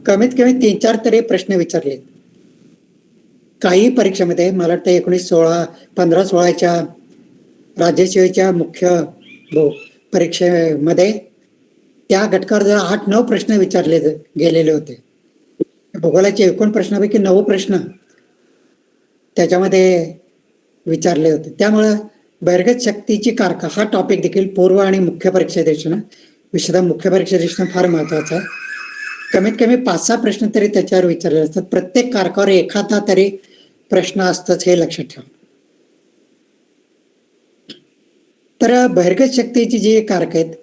कमीत कमी 3-4 तरी प्रश्न विचारले. काही परीक्षेमध्ये मला वाटतं 15-16च्या राज्यसेवेच्या मुख्य परीक्षेमध्ये त्या घटकावर जर 8-9 प्रश्न विचारले गेलेले होते. भूगोलाचे एकूण प्रश्नापैकी 9 प्रश्न त्याच्यामध्ये विचारले होते. त्यामुळं बहिर्गत शक्तीची कारका हा टॉपिक देखील पूर्व आणि मुख्य परीक्षा दृष्टीनं विशेषतः मुख्य परीक्षा दृष्टीनं फार महत्वाचा आहे. कमीत कमी 5-6 प्रश्न तरी त्याच्यावर विचारले असतात. प्रत्येक कारकावर एखादा तरी प्रश्न असतोच, हे लक्षात ठेवा. तर बहिर्गत शक्तीची जी कारक आहेत,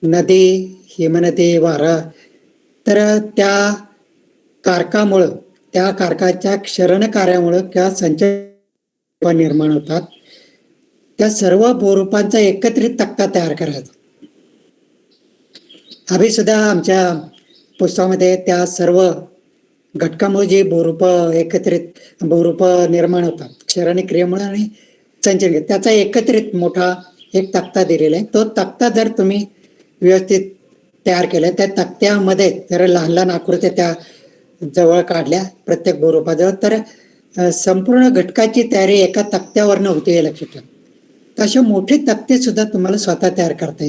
नदी, हिमनदी, वारा, तर त्या कारकामुळं, त्या कारकाच्या क्षरण कार्यामुळं किंवा संचय निर्माण होतात. त्या सर्व भूरूपांचा एकत्रित तक्ता तयार करायचा. आम्ही सुद्धा आमच्या पुस्तकामध्ये त्या सर्व घटकामुळे जे भूरूप एकत्रित भूरूप निर्माण होतात क्षरण क्रियेमुळे आणि संचय, त्याचा एकत्रित मोठा एक तक्ता दिलेला आहे. तो तक्ता जर तुम्ही व्यवस्थित तयार केला, त्या तक्त्यामध्ये जर लहान लहान आकृत्या त्या जवळ काढल्या प्रत्येक भूरूपाजवळ, तर संपूर्ण घटकाची तयारी एका तक्त्यावरनं होते, हे लक्षात ठेवा. तर असे मोठे तक्ते सुद्धा तुम्हाला स्वतः तयार करता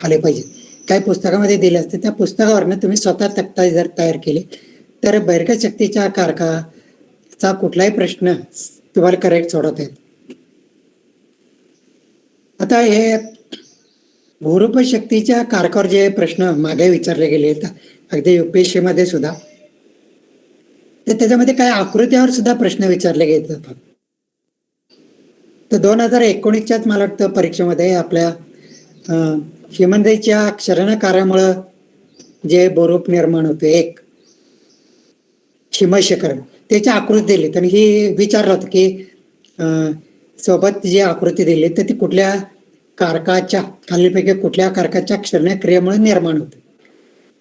आले पाहिजे. काही पुस्तकामध्ये दिले असते, त्या पुस्तकावरनं तुम्ही स्वतः तक्ता जर तयार केले तर बहिर्गत शक्तीच्या कारकाचा कुठलाही प्रश्न तुम्हाला करेक्ट सोडवता येईल. आता हे भूरूप शक्तीच्या कारकावर जे प्रश्न मागे विचारले गेले अगदी UPSC मध्ये सुद्धा, तर त्याच्यामध्ये काही आकृत्यावर सुद्धा प्रश्न विचारले गेले जातात. तर 2019च्याच मला वाटतं परीक्षेमध्ये आपल्या हिमनदीच्या क्षरण कार्यामुळं जे भूरूप निर्माण होते, एक हिमशिखर, त्याची आकृती दिली. तर ही विचारलं होतं की सोबत जी आकृती दिली तर ती कुठल्या कारकाच्या, खालीलपैकी कुठल्या कारकाच्या क्षरण क्रियेमुळे निर्माण होते.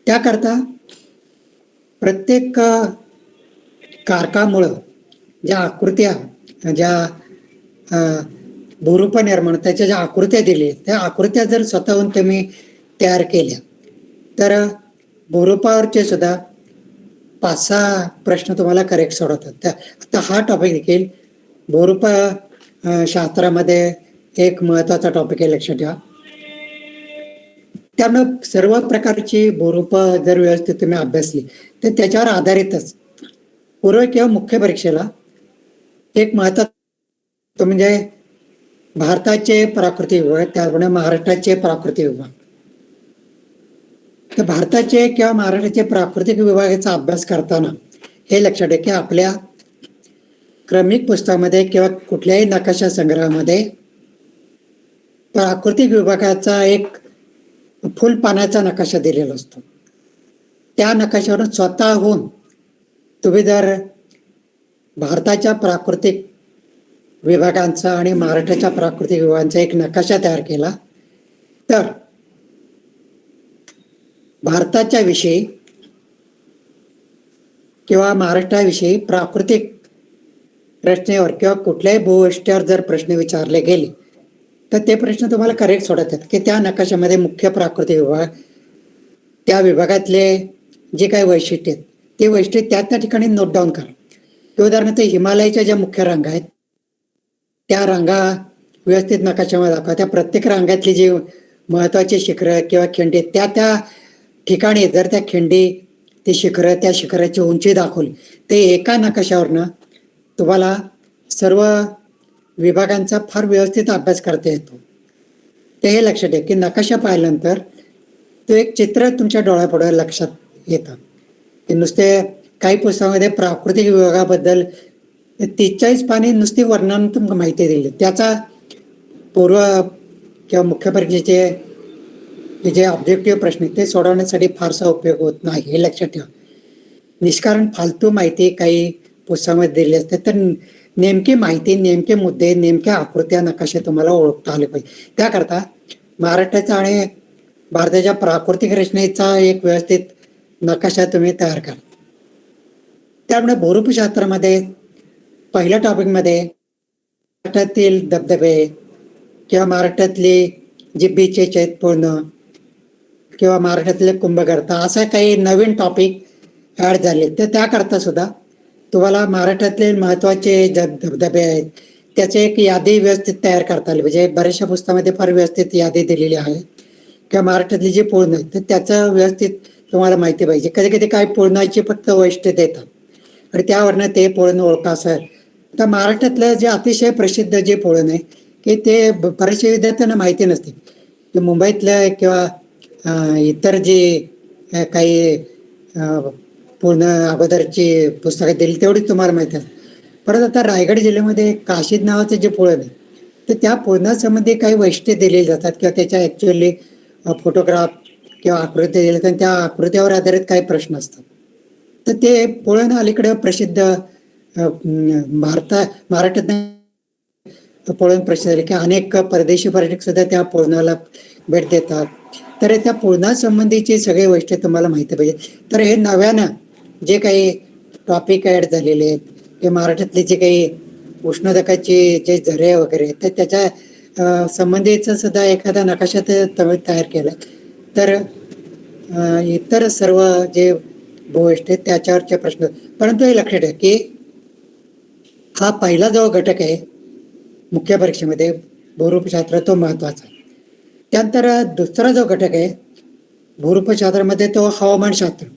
त्याकरता प्रत्येक कारकामुळं ज्या आकृत्या, ज्या भूरूप निर्माण, त्याच्या ज्या आकृत्या दिल्या, त्या आकृत्या जर स्वतःहून तुम्ही तयार केल्या तर भूरूपावरचे सुद्धा 5-6 प्रश्न तुम्हाला करेक्ट सोडवतात. आता हा टॉपिक देखील भूरूप शास्त्रामध्ये एक महत्वाचा टॉपिक आहे, लक्षात ठेवा. त्यामुळे सर्व प्रकारची भूरूप जर व्यवस्थित तुम्ही अभ्यासली तर त्याच्यावर आधारितच पूर्व किंवा मुख्य परीक्षेला एक महत्वाचं म्हणजे भारताचे प्राकृतिक विभाग, त्याप्रमाणे महाराष्ट्राचे प्राकृतिक विभाग. तर भारताचे किंवा महाराष्ट्राचे प्राकृतिक विभागाचा अभ्यास करताना हे लक्षात ठेवा की आपल्या क्रमिक पुस्तकामध्ये किंवा कुठल्याही नकाशा संग्रहामध्ये प्राकृतिक विभागाचा एक फुल पानाचा नकाशा दिलेला असतो. त्या नकाशावरून स्वतःहून तुम्ही जर भारताच्या प्राकृतिक विभागांचा आणि महाराष्ट्राच्या प्राकृतिक विभागांचा एक नकाशा तयार केला तर भारताच्या विषयी किंवा महाराष्ट्राविषयी प्राकृतिक प्रश्नावर किंवा कुठल्याही भूवैशिष्ट्यावर जर प्रश्न विचारले गेले तर ते प्रश्न तुम्हाला करेक्ट सोडवतात की त्या नकाशामध्ये मुख्य प्राकृतिक विभाग, त्या विभागातले जे काही वैशिष्ट्य आहेत ते वैशिष्ट्य त्या ठिकाणी नोट डाऊन करा. उदाहरणार्थ हिमालयाच्या ज्या मुख्य रांगा आहेत त्या रांगा व्यवस्थित नकाशामध्ये दाखवा. त्या प्रत्येक रांगातली जी महत्वाची शिखरं किंवा खिंडी त्या ठिकाणी जर त्या खिंडी, ती शिखरं, त्या शिखराची उंची दाखवली ते एका नकाशावरनं तुम्हाला सर्व विभागांचा फार व्यवस्थित अभ्यास करता येतो. ते हे लक्षात ठेवा की नकाशा पाहिल्यानंतर तो एक चित्र तुमच्या डोळ्यापुढे लक्षात येतं. नुसते काही पुस्तकामध्ये प्राकृतिक विभागाबद्दल 43 पाने नुसती वर्णनात्मक माहिती दिली, त्याचा पूर्व किंवा मुख्य परीक्षेचे जे ऑब्जेक्टिव्ह प्रश्न ते सोडवण्यासाठी फारसा उपयोग होत नाही, हे लक्षात ठेवा. निष्कारण फालतू माहिती काही पुस्तकामध्ये दिली असते, तर नेमकी माहिती, नेमके मुद्दे, नेमक्या आकृत्या, नकाशे तुम्हाला ओळखता आले पाहिजे. त्याकरता महाराष्ट्राचा आणि भारताच्या प्राकृतिक रचनेचा एक व्यवस्थित नकाशा तुम्ही तयार करा. त्यामुळे भूरूपशास्त्रामध्ये पहिल्या टॉपिकमध्ये महाराष्ट्रातील धबधबे किंवा महाराष्ट्रातली जी बीचेस आहेत पूर्ण किंवा महाराष्ट्रातले कुंभकर्ता असा काही नवीन टॉपिक ॲड झाले, तर त्याकरता सुद्धा तुम्हाला महाराष्ट्रातले महत्त्वाचे धबधबे आहेत त्याची एक यादी व्यवस्थित तयार करता आली पाहिजे. बऱ्याचशा पुस्तकामध्ये फार व्यवस्थित यादी दिलेली आहे किंवा महाराष्ट्रातली जी पूर्ण आहेत तर त्याचं व्यवस्थित तुम्हाला माहिती पाहिजे. कधी कधी काय पूर्णाची फक्त वैशिष्ट्य देतात आणि त्यावरनं ते पुळण ओळखा असं. तर महाराष्ट्रातलं जे अतिशय प्रसिद्ध जे पुळण आहे की ते बऱ्याचशा विद्यार्थ्यांना माहिती नसते की मुंबईतलं किंवा इतर जे काही पूर्ण अगोदरची पुस्तकं दिली तेवढीच तुम्हाला माहिती असते. परत आता रायगड जिल्ह्यामध्ये काशीद नावाचं जे पुळण आहे तर त्या पुळणासंबंधी काही वैशिष्ट्ये दिलेली जातात किंवा त्याच्या ॲक्च्युअली फोटोग्राफ किंवा आकृती दिल्या जातात. त्या आकृत्यावर आधारित काही प्रश्न असतात. तर ते पुळण अलीकडे प्रसिद्ध महाराष्ट्रात पुळण प्रसिद्ध झाले की अनेक परदेशी पर्यटक सुद्धा त्या पुळणाला भेट देतात. तर त्या पुळणासंबंधीचे सगळे वैशिष्ट्य तुम्हाला माहिती पाहिजे. तर हे नव्यानं जे काही टॉपिक ॲड झालेले आहेत की महाराष्ट्रातले जे काही उष्णदकाचे जे झरे वगैरे तर त्याच्या संबंधीचं सुद्धा एखादा नकाशा तयार केला तर इतर सर्व जे भूवैशिष्ट्य त्याच्यावरचे प्रश्न. परंतु हे लक्षात ठेवा की हा पहिला जो घटक आहे मुख्य परीक्षेमध्ये भूरूपशास्त्र तो महत्त्वाचा आहे. त्यानंतर दुसरा जो घटक आहे भूरूपशास्त्रामध्ये तो हवामानशास्त्र.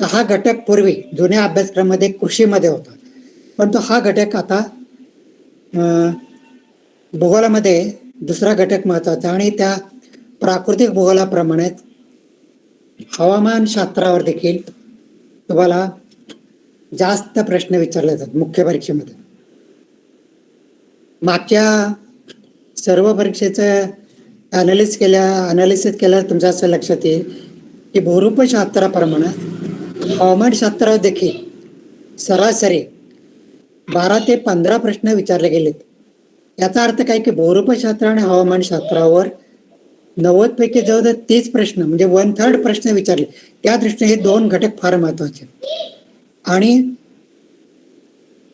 तर हा घटक पूर्वी जुन्या अभ्यासक्रमामध्ये कृषीमध्ये होता, परंतु हा घटक आता भूगोलामध्ये दुसरा घटक महत्त्वाचा आणि त्या प्राकृतिक भूगोलाप्रमाणेच हवामानशास्त्रावर देखील तुम्हाला जास्त प्रश्न विचारले जातात मुख्य परीक्षेमध्ये. मागच्या सर्व परीक्षेचं अनालिसिस केल्यावर तुमचं असं लक्षात येईल की भूरूपशास्त्राप्रमाणे हवामानशास्त्रावर देखील सरासरी 12 ते 15 प्रश्न विचारले गेलेत. याचा अर्थ काय की भूरूपशास्त्र आणि हवामानशास्त्रावर 90 पैकी जवळजवळ 30 प्रश्न म्हणजे 1/3 प्रश्न विचारले. त्या दृष्टीने हे दोन घटक फार महत्त्वाचे. आणि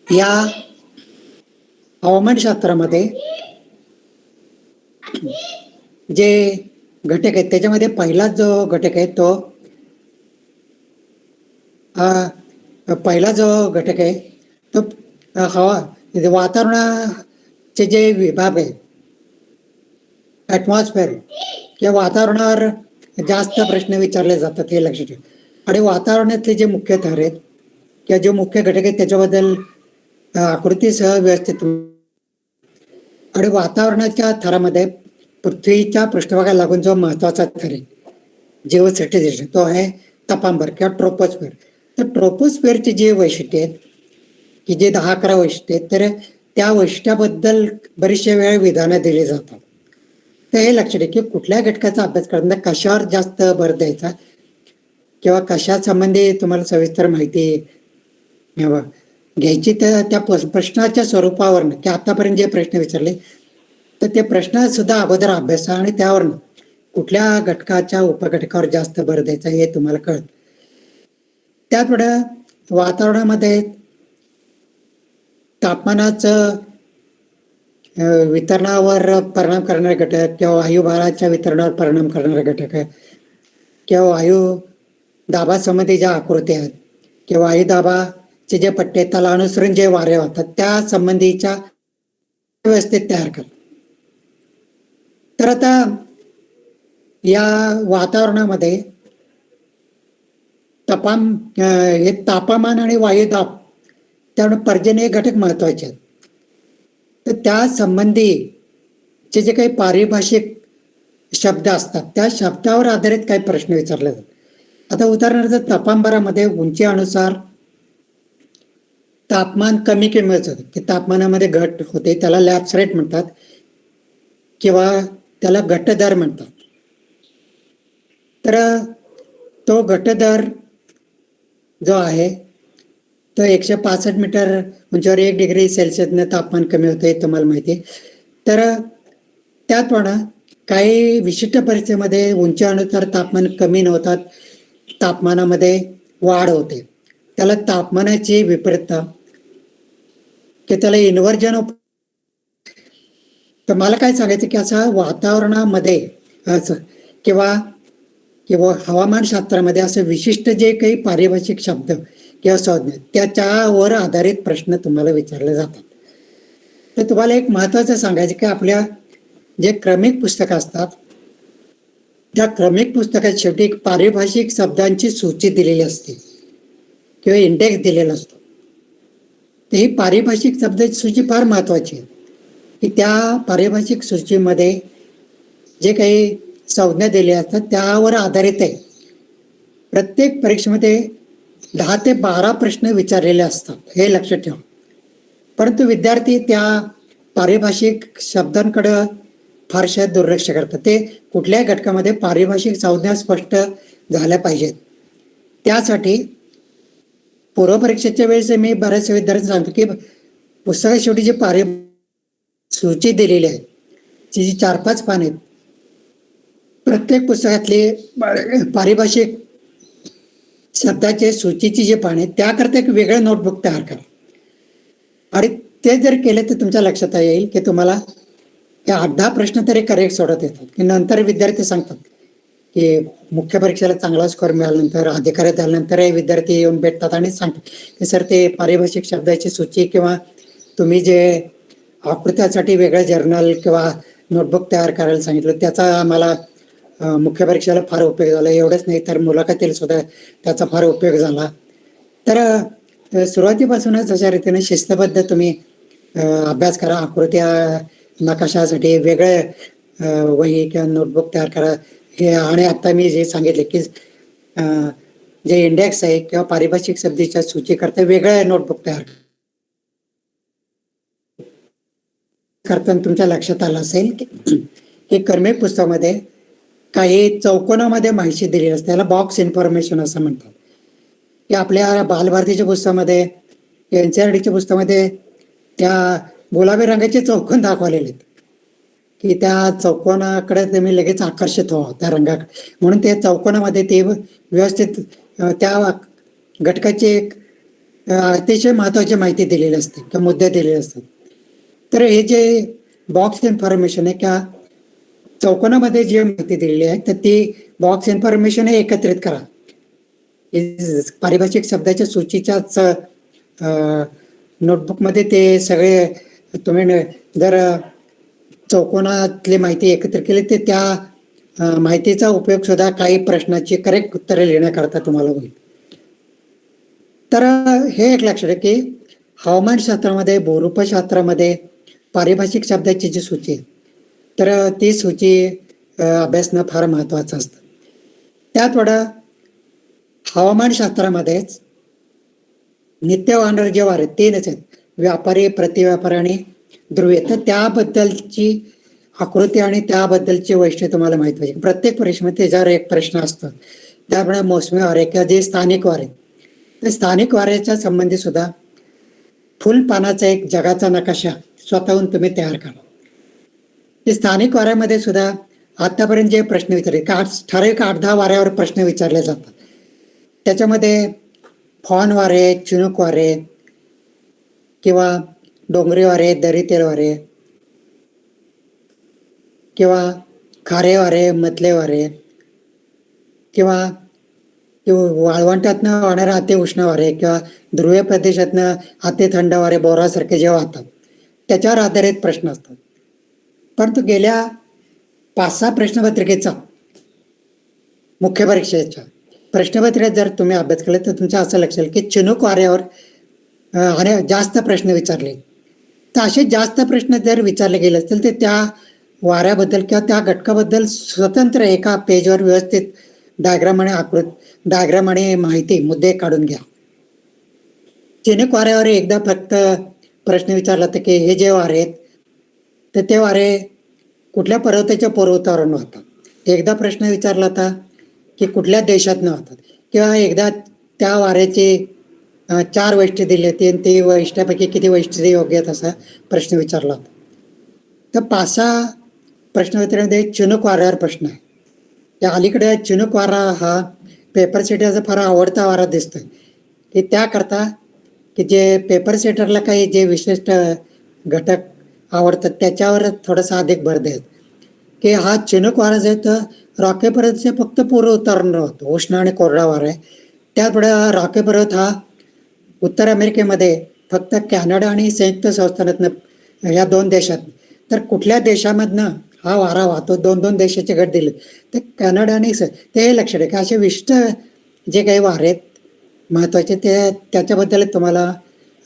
या हवामानशास्त्रामध्ये जे घटक आहेत त्याच्यामध्ये पहिला जो घटक आहे तो हवा वातावरणाचे जे विभाग आहे ॲटमॉस्फिअर किंवा वातावरणावर जास्त प्रश्न विचारले जातात हे लक्षात ठेवा. आणि वातावरणातले जे मुख्य थर आहेत किंवा जे मुख्य घटक आहेत त्याच्याबद्दल आकृतीसह व्यवस्थित. आणि वातावरणाच्या थरामध्ये पृथ्वीच्या पृष्ठभागाला लागून जो महत्त्वाचा थर आहे जिओस्ट्रॅटेजिस्ट तो आहे तपांबर किंवा ट्रोपोस्फिअर. तर ट्रोपोस्फिअरचे जे वैशिष्ट्य आहेत की जे 10-11 वैशिष्ट्य आहेत तर त्या वैशिष्ट्याबद्दल बरेचशा वेळा विधानं दिली जातात. तर हे लक्षात ठेवा की कुठल्या घटकाचा अभ्यास करताना कशावर जास्त भर द्यायचा किंवा कशासंबंधी तुम्हाला सविस्तर माहिती घ्यायची तर त्या प्रश्नाच्या स्वरूपावरनं की आतापर्यंत जे प्रश्न विचारले तर ते प्रश्न सुद्धा अगोदर अभ्यासा आणि त्यावरनं कुठल्या घटकाच्या उपघटकावर जास्त भर द्यायचा हे तुम्हाला कळतं. त्याचवेळा वातावरणामध्ये तापमानाचं वितरणावर परिणाम करणारे घटक किंवा वायुभाराच्या वितरणावर परिणाम करणारे घटक आहे किंवा वायू दाबासंबंधी ज्या आकृती आहेत किंवा वायुदाबाचे जे पट्टे त्याला अनुसरून जे वारे होतात त्या संबंधीच्या व्यवस्थित तयार कर. तर आता या वातावरणामध्ये हे तापमान आणि वायुदाब त्यामुळे पर्जन्य घटक महत्त्वाचे आहेत. तर त्या संबंधीचे जे काही पारिभाषिक शब्द असतात त्या शब्दावर आधारित काही प्रश्न विचारले जातात. आता उदाहरणार्थ तापांबरामध्ये उंचीनुसार तापमान कमी होतं की तापमानामध्ये घट होते त्याला लॅप्स रेट म्हणतात किंवा त्याला घटदर म्हणतात. तर तो घटदर जो आहे तो 165 मीटर उंचीवर 1 डिग्री सेल्सिअसनं तापमान कमी होतं हे तुम्हाला माहिती आहे. तर त्याचप्रमाणे काही विशिष्ट परिस्थितीमध्ये उंचीनुसार तापमान कमी न होतात तापमानामध्ये वाढ होते त्याला तापमानाची विपरीतता की त्याला इन्व्हर्जन. तर मला काय सांगायचं की असं वातावरणामध्ये असं किंवा किंवा हवामानशास्त्रामध्ये असं विशिष्ट जे काही पारिभाषिक शब्द किंवा संज्ञा त्याच्यावर आधारित प्रश्न तुम्हाला विचारले जातात. तर तुम्हाला एक महत्वाचं सांगायचं की आपल्या जे क्रमिक पुस्तकं असतात त्या क्रमिक पुस्तकात शेवटी एक पारिभाषिक शब्दांची सूची दिलेली असते किंवा इंडेक्स दिलेला असतो. तर ही पारिभाषिक शब्दाची सूची फार महत्वाची आहे की त्या पारिभाषिक सूचीमध्ये जे काही संज्ञा दिल्या असतात त्यावर आधारित आहे. प्रत्येक परीक्षेमध्ये 10 ते 12 प्रश्न विचारलेले असतात, हे लक्षात ठेवा. परंतु विद्यार्थी त्या पारिभाषिक शब्दांकडे फारशा दुर्लक्ष करतात. ते कुठल्याही घटकामध्ये पारिभाषिक संज्ञा स्पष्ट झाल्या पाहिजेत. त्यासाठी पूर्वपरीक्षेच्या वेळेस मी बऱ्याचशा विद्यार्थ्यांना सांगतो की पुस्तकात शेवटी जी सूची दिलेली आहे ती जी 4-5 पान आहेत, प्रत्येक पुस्तकातली पारिभाषिक शब्दाचे सूचीची जे पान आहेत त्याकरता एक वेगळं नोटबुक तयार करा. आणि ते जर केले तर तुमच्या लक्षात येईल की तुम्हाला हे 8-10 प्रश्न तरी करेक्ट सोडत येतात. की नंतर विद्यार्थी सांगतात की मुख्य परीक्षेला चांगला स्कोअर मिळाल्यानंतर अधिकारी झाल्यानंतर हे विद्यार्थी येऊन भेटतात आणि सांगतात की सर ते पारिभाषिक शब्दाची सूची किंवा तुम्ही जे आकृत्यासाठी वेगळं जर्नल किंवा नोटबुक तयार करायला सांगितलं त्याचा आम्हाला मुख्य परीक्षेला फार उपयोग झाला. एवढंच नाही तर मुलाखतीला सुद्धा त्याचा फार उपयोग झाला. तर सुरुवातीपासूनच अशा रीतीने शिस्तबद्ध तुम्ही अभ्यास करा. आकृत्या नकाशासाठी वेगळं वही किंवा नोटबुक तयार करा. हे आणि आता मी जे सांगितले की जे इंडेक्स आहे किंवा पारिभाषिक शब्दाच्या सूची करता वेगळं नोटबुक तयार करताना तुमच्या लक्षात आलं असेल की क्रमिक पुस्तकामध्ये काही चौकोनामध्ये माहिती दिलेली असते, त्याला बॉक्स इन्फॉर्मेशन असं म्हणतात. की आपल्या बालभारतीच्या पुस्तकामध्ये NCERTच्या पुस्तकामध्ये त्या गुलाबी रंगाचे चौकोन दाखवलेले आहेत की त्या चौकोनाकडे तुम्ही लगेच आकर्षित व्हा त्या रंगाकडे. म्हणून त्या चौकोनामध्ये ते व्यवस्थित त्या घटकाची एक अतिशय महत्वाची माहिती दिलेली असते किंवा मुद्दे दिलेले असतात. तर हे जे बॉक्स इन्फॉर्मेशन आहे किंवा चौकोनामध्ये जी माहिती दिलेली आहे तर ती बॉक्स इन्फॉर्मेशन हे एकत्रित करा. पारिभाषिक शब्दाच्या सूचीच्याच नोटबुकमध्ये ते सगळे तुम्ही जर चौकोनातली माहिती एकत्र केली तर त्या माहितीचा उपयोग सुद्धा काही प्रश्नाची करेक्ट उत्तरे लिहिण्याकरता तुम्हाला होईल. तर हे एक लक्षात आहे की हवामानशास्त्रामध्ये भूरूपशास्त्रामध्ये पारिभाषिक शब्दाची जी सूची आहे तर ती सूची अभ्यासणं फार महत्त्वाचं असतं. त्यात थोडं हवामानशास्त्रामध्येच नित्यवानर जे वारे 3च आहेत, व्यापारी, प्रतिव्यापारी आणि ध्रुवीय. तर त्याबद्दलची आकृती आणि त्याबद्दलची वैशिष्ट्य तुम्हाला माहिती पाहिजे. प्रत्येक परीक्षेमध्ये त्याच्यावर एक प्रश्न असतो. त्यामुळे मोसमी वारे किंवा जे स्थानिक वारे, तर स्थानिक वाऱ्याच्या संबंधी सुद्धा फुलपानाचा एक जगाचा नकाशा स्वतःहून तुम्ही तयार करा. ते स्थानिक वाऱ्यामध्ये सुद्धा आतापर्यंत जे प्रश्न विचारले ठराविक 8-10 वाऱ्यावर प्रश्न विचारले जातात. त्याच्यामध्ये फॉन वारे, चिनूक वारे किंवा डोंगरी वारे, दरीतेल वारे किंवा खारे वारे, मतले वारे किंवा वाळवंटातनं वाहणारे अति उष्ण वारे किंवा ध्रुवीय प्रदेशातनं अति थंड वारे बोरासारखे जे वाहतात त्याच्यावर आधारित प्रश्न असतात. परंतु गेल्या 5-6 प्रश्नपत्रिकेचा मुख्य परीक्षेच्या प्रश्नपत्रिकेत जर तुम्ही अभ्यास केला तर तुमचं असं लक्षात येईल की चिनूक वाऱ्यावर आणि जास्त प्रश्न विचारले. तर असे जास्त प्रश्न जर विचारले गेले असतील तर त्या वाऱ्याबद्दल किंवा त्या घटकाबद्दल स्वतंत्र एका पेजवर व्यवस्थित डायग्राम आणि माहिती मुद्दे काढून घ्या. चिनूक वाऱ्यावर एकदा फक्त प्रश्न विचारला तर की हे जे वारे आहेत तर ते वारे कुठल्या पर्वताच्या पूर्वोत्तरावरून वाहतात. एकदा प्रश्न विचारला होता की कुठल्या देशातनं वाहतात किंवा एकदा त्या वाऱ्याचे 4 वैशिष्ट्य दिली होती आणि ते वैशिष्ट्यापैकी किती वैशिष्ट्य योग्य आहेत असा प्रश्न विचारला होता. तर 5-6 प्रश्नपत्रिकेमध्ये चिनूक वाऱ्यावर प्रश्न आहे. त्या अलीकडे चिनूक वारा हा पेपर सेटरचा फार आवडता वारा दिसतोय की त्याकरता की जे पेपर सेटरला काही जे विशिष्ट घटक आवडतात त्याच्यावर थोडासा अधिक भर देत की हा चिनूक वारा जो आहे तर रॉकी पर्वतचे फक्त पूर्व उतारणार होतो, उष्ण आणि कोरडा वारा आहे. त्यापुढे रॉकी पर्वत हा उत्तर अमेरिकेमध्ये फक्त कॅनडा आणि संयुक्त संस्थानातनं या 2 देशात, तर कुठल्या देशामधनं हा वारा वाहतो, 2-2 देशाचे गट दिले ते कॅनडा आणि ते लक्षात आहे की असे विशिष्ट जे काही वारे आहेत महत्त्वाचे ते त्याच्याबद्दल तुम्हाला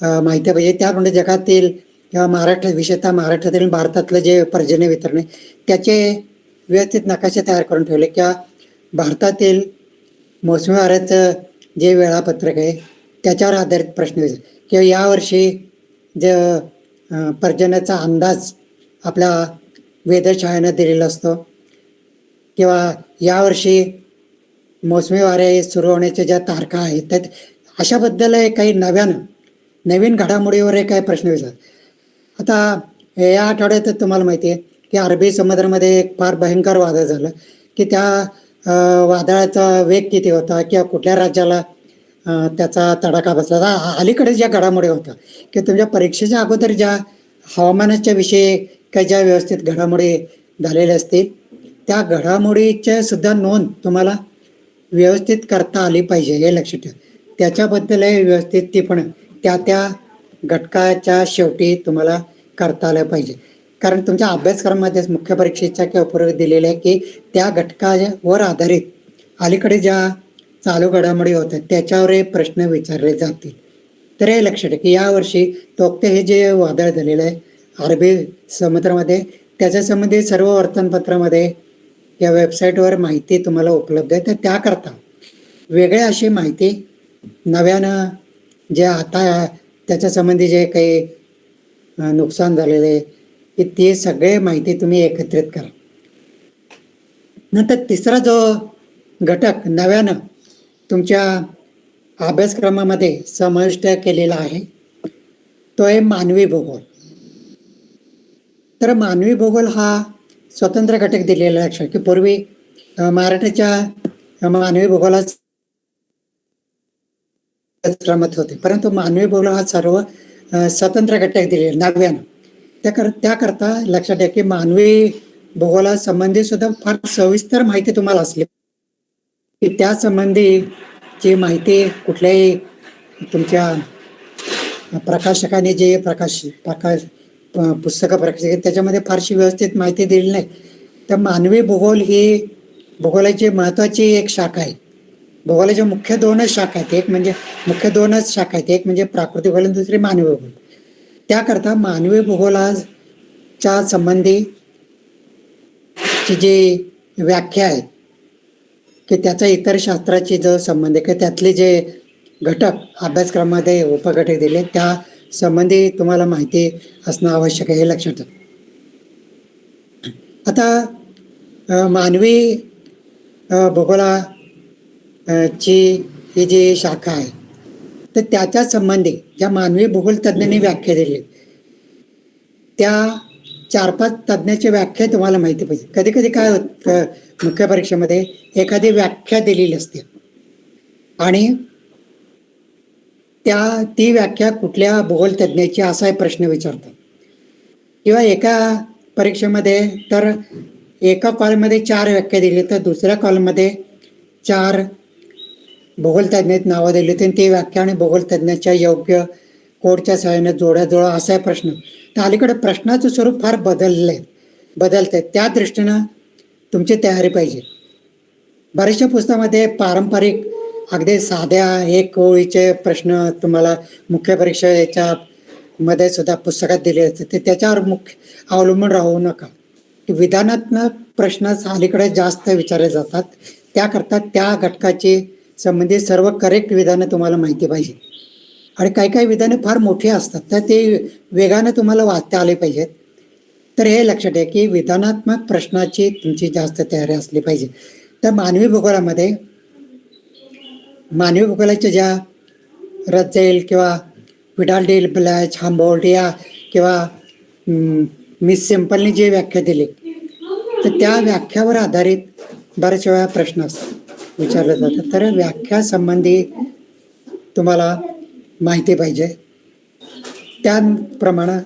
माहिती पाहिजे. त्याप्रमाणे जगातील किंवा महाराष्ट्र, विशेषतः महाराष्ट्रातील भारतातलं जे पर्जन्य वितरण आहे त्याचे व्यवस्थित नकाशे तयार करून ठेवले किंवा भारतातील मोसमी वाऱ्याचं जे वेळापत्रक आहे त्याच्यावर आधारित प्रश्न विचार किंवा यावर्षी जे पर्जन्याचा अंदाज आपल्या वेधशाळेनं दिलेला असतो किंवा यावर्षी मोसमी वारे सुरू होण्याच्या ज्या तारखा आहेत त्यात अशाबद्दल काही नवीन घडामोडीवर काही प्रश्न विचार. आता या आठवड्यात तुम्हाला माहिती आहे की अरबी समुद्रामध्ये एक फार भयंकर वादळ झालं की त्या वादळाचा वेग किती होता किंवा कुठल्या राज्याला त्याचा तडाखा बसला. अलीकडे ज्या घडामोडी होत्या की तुमच्या परीक्षेच्या अगोदर ज्या हवामानाच्या विषयी काही ज्या व्यवस्थित घडामोडी झालेल्या असतील त्या घडामोडीच्या सुद्धा नोंद तुम्हाला व्यवस्थित करता आली पाहिजे हे लक्षात ठेवा. त्याच्याबद्दलही व्यवस्थित ती पण त्या घटकाच्या शेवटी तुम्हाला करता आलं पाहिजे. कारण तुमच्या अभ्यासक्रमामध्येच मुख्य परीक्षेच्या किंवा पूर्वी दिलेलं आहे की त्या घटकावर आधारित अलीकडे ज्या चालू घडामोडी होतात त्याच्यावरही प्रश्न विचारले जातील. तर हे लक्षात ठेवा की यावर्षी तोक्ते हे जे वादळ झालेलं आहे अरबी समुद्रामध्ये त्याच्या संबंधी सर्व वर्तमानपत्रामध्ये या वेबसाईटवर माहिती तुम्हाला उपलब्ध आहे. तर त्याकरता वेगळी अशी माहिती नव्यानं जे आता त्याच्या संबंधी जे काही नुकसान झालेलं आहे की ते सगळे माहिती तुम्ही एकत्रित करा. नंतर तिसरा जो घटक नव्यानं तुमच्या अभ्यासक्रमामध्ये समाविष्ट केलेला आहे तो आहे मानवी भूगोल. तर मानवी भूगोल हा स्वतंत्र घटक दिलेला लक्षात की पूर्वी महाराष्ट्राच्या मानवी भूगोलात क्रमात होते परंतु मानवी भूगोल हा सर्व स्वतंत्र घटक दिलेला नव्यानं. त्याकरता लक्षात घ्या की मानवी भूगोलासंबंधी सुद्धा फार सविस्तर माहिती तुम्हाला असली की त्या संबंधीची माहिती कुठल्याही तुमच्या प्रकाशकाने जे प्रकाश पुस्तकं प्रकाशित त्याच्यामध्ये फारशी व्यवस्थित माहिती दिली नाही. तर मानवी भूगोल ही भूगोलाची महत्त्वाची एक शाखा आहे. भूगोलाच्या मुख्य 2च शाखा आहेत, एक म्हणजे मुख्य 2च शाखा आहेत, एक म्हणजे प्राकृतिक भूगोल आणि दुसरी मानवी भूगोल. त्याकरता मानवी भूगोलाच्या संबंधी ची जी व्याख्या आहे की त्याचा इतर शास्त्राची जो संबंध आहे की त्यातले जे घटक अभ्यासक्रमामध्ये उपघटक दिले त्या संबंधी तुम्हाला माहिती असणं आवश्यक आहे हे लक्षात ठेवा. आता मानवी भूगोलाची ही जी शाखा आहे तर त्याच्या संबंधी ज्या मानवी भूगोल तज्ज्ञांनी व्याख्या दिली त्या 4-5 तज्ज्ञाची व्याख्या तुम्हाला माहिती पाहिजे. कधी कधी काय होतं मुख्य परीक्षेमध्ये एखादी व्याख्या दिलेली असते आणि ती व्याख्या कुठल्या भूगोल तज्ज्ञाची असा प्रश्न विचारतात किंवा एका परीक्षेमध्ये तर एका कॉलमध्ये 4 व्याख्या दिली तर दुसऱ्या कॉलमध्ये 4 भूगोल तज्ज्ञांची नावं दिली होती. ती व्याख्या आणि भूगोल तज्ज्ञाच्या योग्य कोडच्या सहाय्याने जोड्याजोड असा प्रश्न. तर अलीकडे प्रश्नाचं स्वरूप फार बदलतंय त्या दृष्टीनं तुमची तयारी पाहिजे. बऱ्याचशा पुस्तकामध्ये पारंपरिक अगदी साध्या एक ओळीचे प्रश्न तुम्हाला मुख्य परीक्षा याच्यामध्ये सुद्धा पुस्तकात दिले असते. ते त्याच्यावर मुख्य अवलंबून राहू नका की विधानात्मक प्रश्न अलीकडे जास्त विचारले जातात. त्याकरता त्या घटकाची संबंधित सर्व करेक्ट विधानं तुम्हाला माहिती पाहिजे आणि काही विधाने फार मोठी असतात तर ते वेगानं तुम्हाला वाचता आले पाहिजेत. तर हे लक्षात आहे की विधानात्मक प्रश्नाची तुमची जास्त तयारी असली पाहिजे. तर मानवी भूगोलाच्या ज्या रसेल किंवा विडाल्डी, ब्लॅच, हम्बोल्ट या किंवा मिस सिम्पलनी जी व्याख्या दिली तर त्या व्याख्यावर आधारित बऱ्याच वेळा प्रश्न विचारले जातात. तर व्याख्या संबंधी तुम्हाला माहिती पाहिजे. त्याप्रमाणे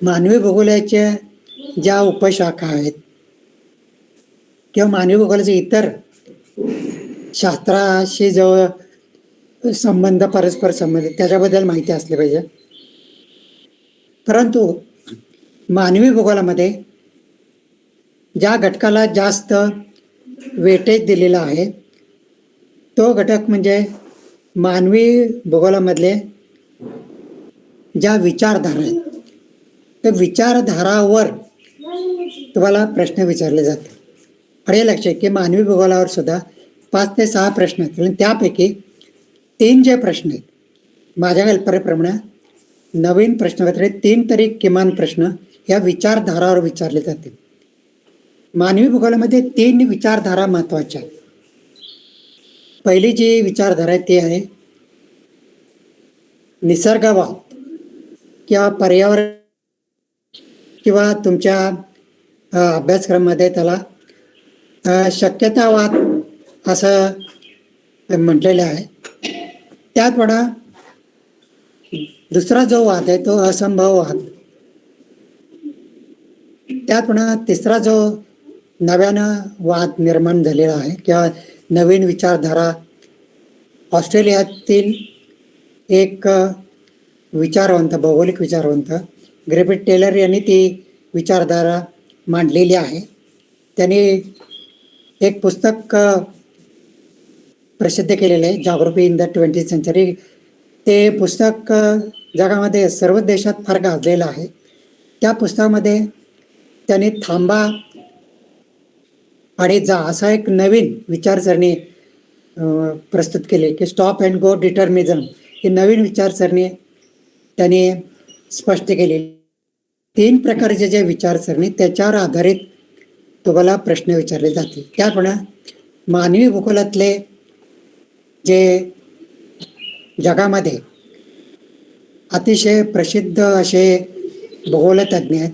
मानवी भूगोलाच्या ज्या उपशाखा आहेत किंवा मानवी भूगोलाचे इतर शास्त्राशी जो संबंध परस्पर संबंधित त्याच्याबद्दल माहिती असली पाहिजे. परंतु मानवी भूगोलामध्ये ज्या घटकाला जास्त वेटेज दिलेला आहे तो घटक म्हणजे मानवी भूगोलामधले ज्या विचारधारा आहेत त्या विचारधारावर तुम्हाला प्रश्न विचारले जाते. आणि लक्षात की मानवी भूगोलावर सुद्धा 5 ते 6 प्रश्न आहेत आणि त्यापैकी 3 जे प्रश्न आहेत माझ्या कल्पनेप्रमाणे नवीन प्रश्नपत्रे 3 तरी किमान प्रश्न या विचारधारावर विचारले जातील. मानवी भूगोलामध्ये 3 विचारधारा महत्वाच्या आहेत. पहिली जी विचारधारा आहे ती आहे निसर्गवाद किंवा पर्यावरण किंवा तुमच्या अभ्यासक्रमामध्ये त्याला शक्यतावाद असं म्हटलेलं आहे. त्याचवेळा दुसरा जो वाद आहे तो असंभववाद. त्याचवेळा तिसरा जो नव्यानं वाद निर्माण झालेला आहे किंवा नवीन विचारधारा ऑस्ट्रेलियातील एक विचारवंत भौगोलिक विचारवंत ग्रिफिथ टेलर यांनी ती विचारधारा मांडलेली आहे. त्यांनी एक पुस्तक प्रसिद्ध केलेलं आहे geography in the 20th century. ते पुस्तक जगामध्ये सर्व देशात फार गाजलेलं आहे. त्या पुस्तकामध्ये त्यांनी थांबा आणि जा असा एक नवीन विचारसरणी प्रस्तुत केली की स्टॉप अँड गो डिटर्मिझम ही नवीन विचारसरणी त्यांनी स्पष्ट केली. 3 प्रकारचे जे विचारसरणी त्याच्यावर आधारित तुम्हाला प्रश्न विचारले जातील. त्याप्रमाणे मानवी भूगोलातले जे जगामध्ये अतिशय प्रसिद्ध असे भूगोलतज्ञ आहेत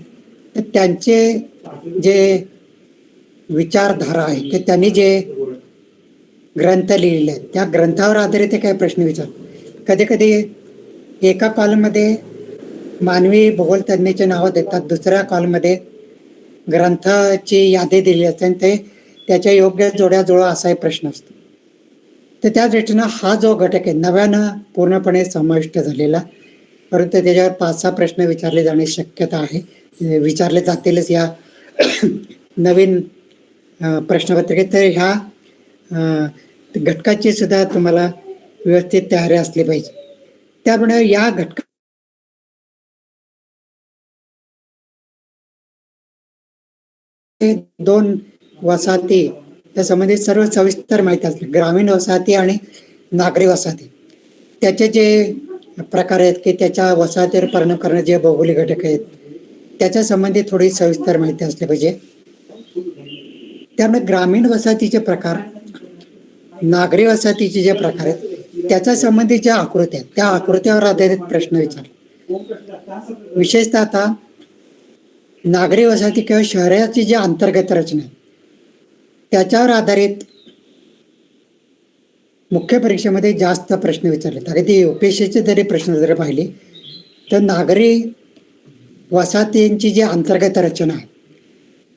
तर त्यांचे जे विचारधारा आहे की त्यांनी जे ग्रंथ लिहिलेले आहेत त्या ग्रंथावर आधारित ते काही प्रश्न विचारतात. कधी कधी एका कॉलममध्ये मानवी भूगोलतज्ञाचे नावं देतात, दुसऱ्या कॉलमध्ये ग्रंथाची यादी दिली असते आणि ते त्याच्या योग्य जोड्या जुळवा असा एक प्रश्न असतो. तर त्या दृष्टीनं हा जो घटक आहे नव्यानं पूर्णपणे समाविष्ट झालेला, परंतु त्याच्यावर 5-6 प्रश्न विचारले जाण्याची शक्यता आहे, विचारले जातीलच या नवीन प्रश्नपत्रिकेत. तर ह्या घटकाची सुद्धा तुम्हाला व्यवस्थित तयारी असली पाहिजे. त्यामुळे या घटका 2 वसाहती त्या संबंधित सर्व सविस्तर माहिती असते. ग्रामीण वसाहती आणि नागरी वसाहती त्याचे जे प्रकार आहेत की त्याच्या वसाहतीवर परिणाम करणारे जे भौगोलिक घटक आहेत त्याच्या संबंधित थोडी सविस्तर माहिती असली पाहिजे. त्यामुळे ग्रामीण वसाहतीचे प्रकार, नागरी वसाहतीचे जे प्रकार आहेत त्याच्या संबंधित ज्या आकृत्या आहेत त्या आकृत्यावर आधारित प्रश्न विचार. विशेषतः आता नागरी वसाहती किंवा शहराची जी अंतर्गत रचना आहे त्याच्यावर आधारित मुख्य परीक्षेमध्ये जास्त प्रश्न विचारले. अगदी UPSCचे जरी प्रश्न जरी पाहिले तर नागरी वसाहतींची जी अंतर्गत रचना आहे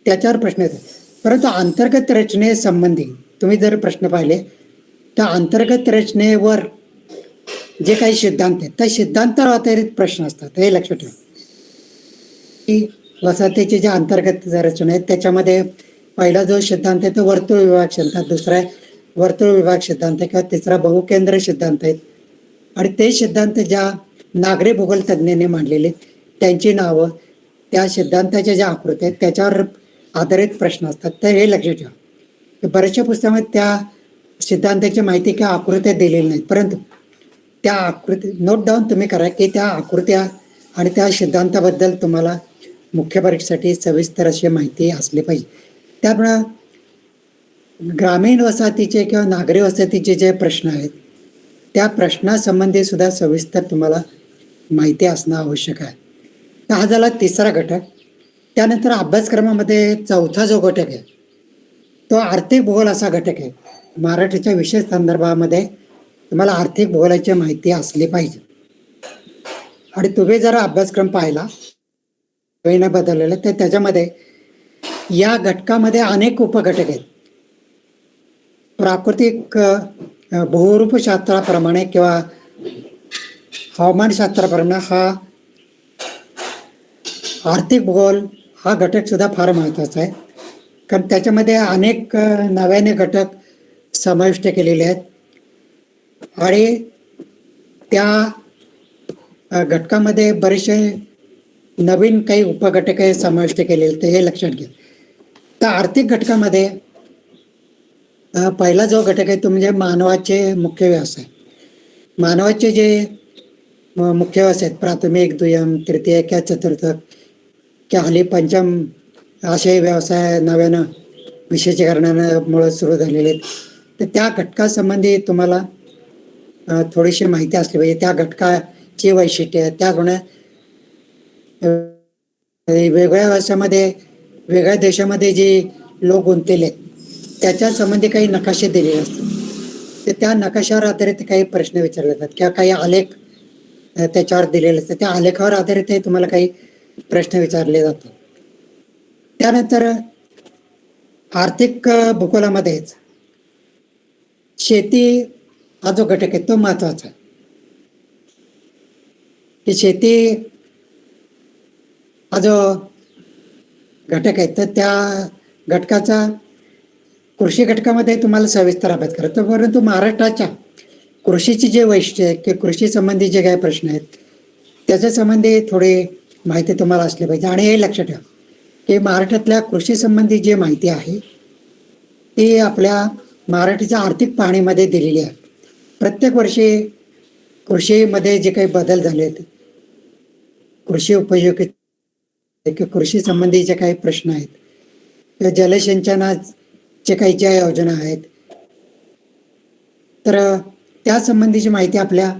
त्याच्यावर प्रश्न येतात. परंतु अंतर्गत रचनेसंबंधी तुम्ही जर प्रश्न पाहिले तर अंतर्गत रचनेवर जे काही सिद्धांत आहेत त्या सिद्धांतावर आधारित प्रश्न असतात, हे लक्षात ठेवा. की वसाहतीची जी अंतर्गत रचना आहे त्याच्यामध्ये पहिला जो सिद्धांत आहे तो वर्तुळ विभाग सिद्धांत, दुसरा वर्तुळ विभाग सिद्धांत किंवा तिसरा बहुकेंद्र सिद्धांत आहेत. आणि ते सिद्धांत ज्या नागरी भूगोल तज्ज्ञांनी मांडलेले त्यांची नावं, त्या सिद्धांताच्या ज्या आकृत्या आहेत त्याच्यावर आधारित प्रश्न असतात. तर हे लक्षात ठेवा. बऱ्याचशा पुस्तकामध्ये त्या सिद्धांताची माहिती किंवा आकृत्या दिलेल्या नाहीत, परंतु त्या आकृती नोट डाऊन तुम्ही करा की त्या आकृत्या आणि त्या सिद्धांताबद्दल तुम्हाला मुख्य परीक्षेसाठी सविस्तर अशी माहिती असली पाहिजे. त्यामुळं ग्रामीण वसाहतीचे किंवा नागरी वसाहतीचे जे प्रश्न आहेत त्या प्रश्नासंबंधी सुद्धा सविस्तर तुम्हाला माहिती असणं आवश्यक आहे. तर हा झाला तिसरा घटक. त्यानंतर अभ्यासक्रमामध्ये चौथा जो घटक आहे तो आर्थिक भूगोल असा घटक आहे. मराठीच्या विशेष संदर्भामध्ये तुम्हाला आर्थिक भूगोलाची माहिती असली पाहिजे. आणि तुम्ही जर अभ्यासक्रम पाहिला वेळेने बदललेला तर त्याच्यामध्ये या घटकामध्ये अनेक उपघटक आहेत. प्राकृतिक भूरूपशास्त्राप्रमाणे किंवा हवामानशास्त्राप्रमाणे हा आर्थिक भूगोल हा घटक सुद्धा फार महत्त्वाचा आहे, कारण त्याच्यामध्ये अनेक नव्याने घटक समाविष्ट केलेले आहेत आणि त्या घटकामध्ये बरेचसे नवीन काही उपघटक समाविष्ट केलेले, तर हे लक्षात घ्या. तर आर्थिक घटकामध्ये पहिला जो घटक आहे तो म्हणजे मानवाचे मुख्य व्यवसाय. मानवाचे जे मुख्य व्यवसाय आहेत, प्राथमिक, दुय्यम, तृतीय किंवा चतुर्थ किंवा हल्ली पंचम असे व्यवसाय नव्यानं विशेषीकरणामुळे सुरू झालेले आहेत. तर त्या घटकासंबंधी तुम्हाला थोडीशी माहिती असली पाहिजे. त्या घटकाची वैशिष्ट्ये, त्या गुण वेगळ्या व्यवसायामध्ये वेगळ्या देशामध्ये जे लोक गुंतलेले आहेत त्याच्या संबंधी काही नकाशे दिलेले असतात. तर त्या नकाशावर आधारित काही प्रश्न विचारले जातात किंवा काही आलेख त्याच्यावर दिलेले असतात. त्या आलेखावर आधारित तुम्हाला काही प्रश्न विचारले जातात. त्यानंतर आर्थिक भूगोलामध्येच शेती हा जो घटक आहे तो महत्वाचा आहे, की शेती हा जो घटक आहे तर त्या घटकाचा कृषी घटकामध्ये तुम्हाला सविस्तर अभ्यास करायचा. परंतु महाराष्ट्राच्या कृषीची जे वैशिष्ट्य आहे की कृषी संबंधी जे काही प्रश्न आहेत त्याच्या संबंधी थोडी माहिती तुम्हाला असली पाहिजे. आणि हे लक्षात ठेवा की महाराष्ट्रातल्या कृषी संबंधी जी माहिती आहे ती आपल्या महाराष्ट्राच्या आर्थिक पाहणीमध्ये दिलेली आहे. प्रत्येक वर्षी कृषीमध्ये जे काही बदल झाले आहेत, कृषी उपयोगी कृषी संबंधी जे काही प्रश्न आहेत किंवा जलसिंचनाचे काही ज्या योजना आहेत तर त्या संबंधीची माहिती आपल्या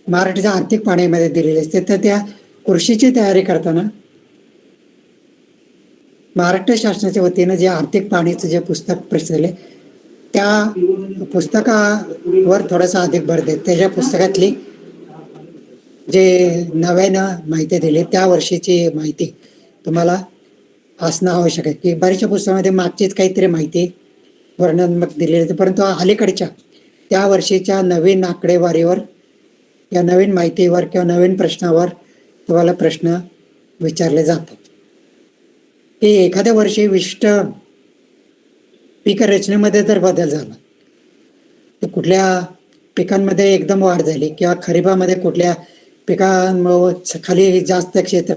महाराष्ट्राच्या आर्थिक पाहणीमध्ये दिलेली असते. तर त्या कृषीची तयारी करताना महाराष्ट्र शासनाच्या वतीनं जे आर्थिक पाहणीचं जे पुस्तक प्रसिद्ध झाले त्या पुस्तकावर थोडासा अधिक भर देत. त्याच्या पुस्तकातली जे नव्यानं माहिती दिली त्या वर्षीची माहिती तुम्हाला असणं आवश्यक आहे. की बऱ्याचशा पुस्तकामध्ये मागचीच काहीतरी माहिती वर्णनात्मक दिलेली आहे, परंतु अलीकडच्या त्या वर्षीच्या नवीन आकडेवारीवर या नवीन माहितीवर किंवा नवीन प्रश्नावर तुम्हाला प्रश्न विचारले जातात. की एखाद्या वर्षी विशिष्ट पीक रचनेमध्ये जर बदल झाला तर कुठल्या पिकांमध्ये एकदम वाढ झाली किंवा खरीपामध्ये कुठल्या पिकांमुळे खाली जास्त क्षेत्र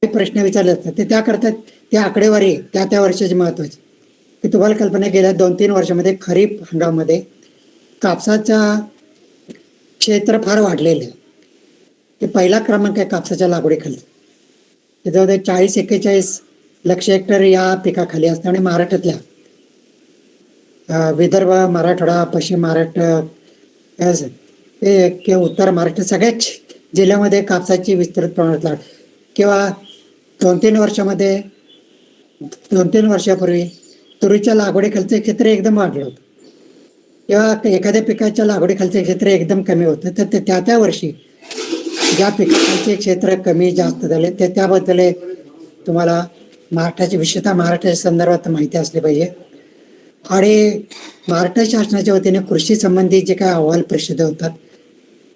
प्रश्न विचारले जातात. ते त्याकरता त्या आकडेवारी त्या वर्षाची महत्वाची. की तुम्हाला कल्पना गेल्या 2-3 वर्षामध्ये खरीप हंगामामध्ये कापसाचा क्षेत्र फार वाढलेलं आहे. ते पहिला क्रमांक आहे कापसाच्या लागवडीखाली. त्याच्यामध्ये 40-41 लक्ष हेक्टर या पिकाखाली असतं. आणि महाराष्ट्रातल्या विदर्भ, मराठवाडा, पश्चिम महाराष्ट्र किंवा उत्तर महाराष्ट्र सगळ्याच जिल्ह्यामध्ये कापसाची विस्तृत प्रमाणात लागवड. किंवा 2-3 वर्षापूर्वी तुरीच्या लागवडीखालचं क्षेत्र एकदम वाढलं होतं किंवा एखाद्या पिकाच्या लागवडीखालचं क्षेत्र एकदम कमी होतं. तर त्या वर्षी ज्या पिकाखालचे क्षेत्र कमी जास्त झाले ते त्याबद्दल तुम्हाला महाराष्ट्राची विशेषतः महाराष्ट्राच्या संदर्भात माहिती असली पाहिजे. आणि महाराष्ट्र शासनाच्या वतीने कृषी संबंधी जे काही अहवाल प्रसिद्ध होतात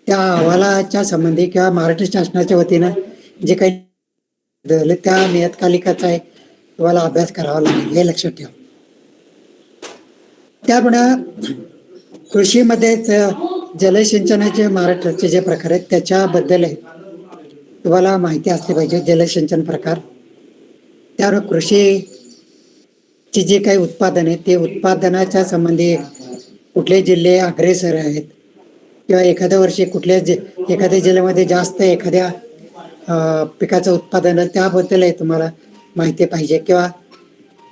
त्या अहवालाच्या संबंधी किंवा महाराष्ट्र शासनाच्या वतीनं जे काही झाले त्या नियतकालिकाचा तुम्हाला अभ्यास करावा लागेल, हे लक्षात ठेवा. त्यामुळे कृषीमध्येच जलसिंचनाचे महाराष्ट्राचे जे प्रकार आहेत त्याच्याबद्दल तुम्हाला माहिती असली पाहिजे. जलसिंचन प्रकार, त्यामुळे कृषीची जे काही उत्पादन आहे ते उत्पादनाच्या संबंधी कुठले जिल्हे अग्रेसर आहेत किंवा एखाद्या वर्षी एखाद्या जिल्ह्यामध्ये जास्त एखाद्या पिकाचं उत्पादन आहे त्याबद्दल तुम्हाला माहिती पाहिजे. किंवा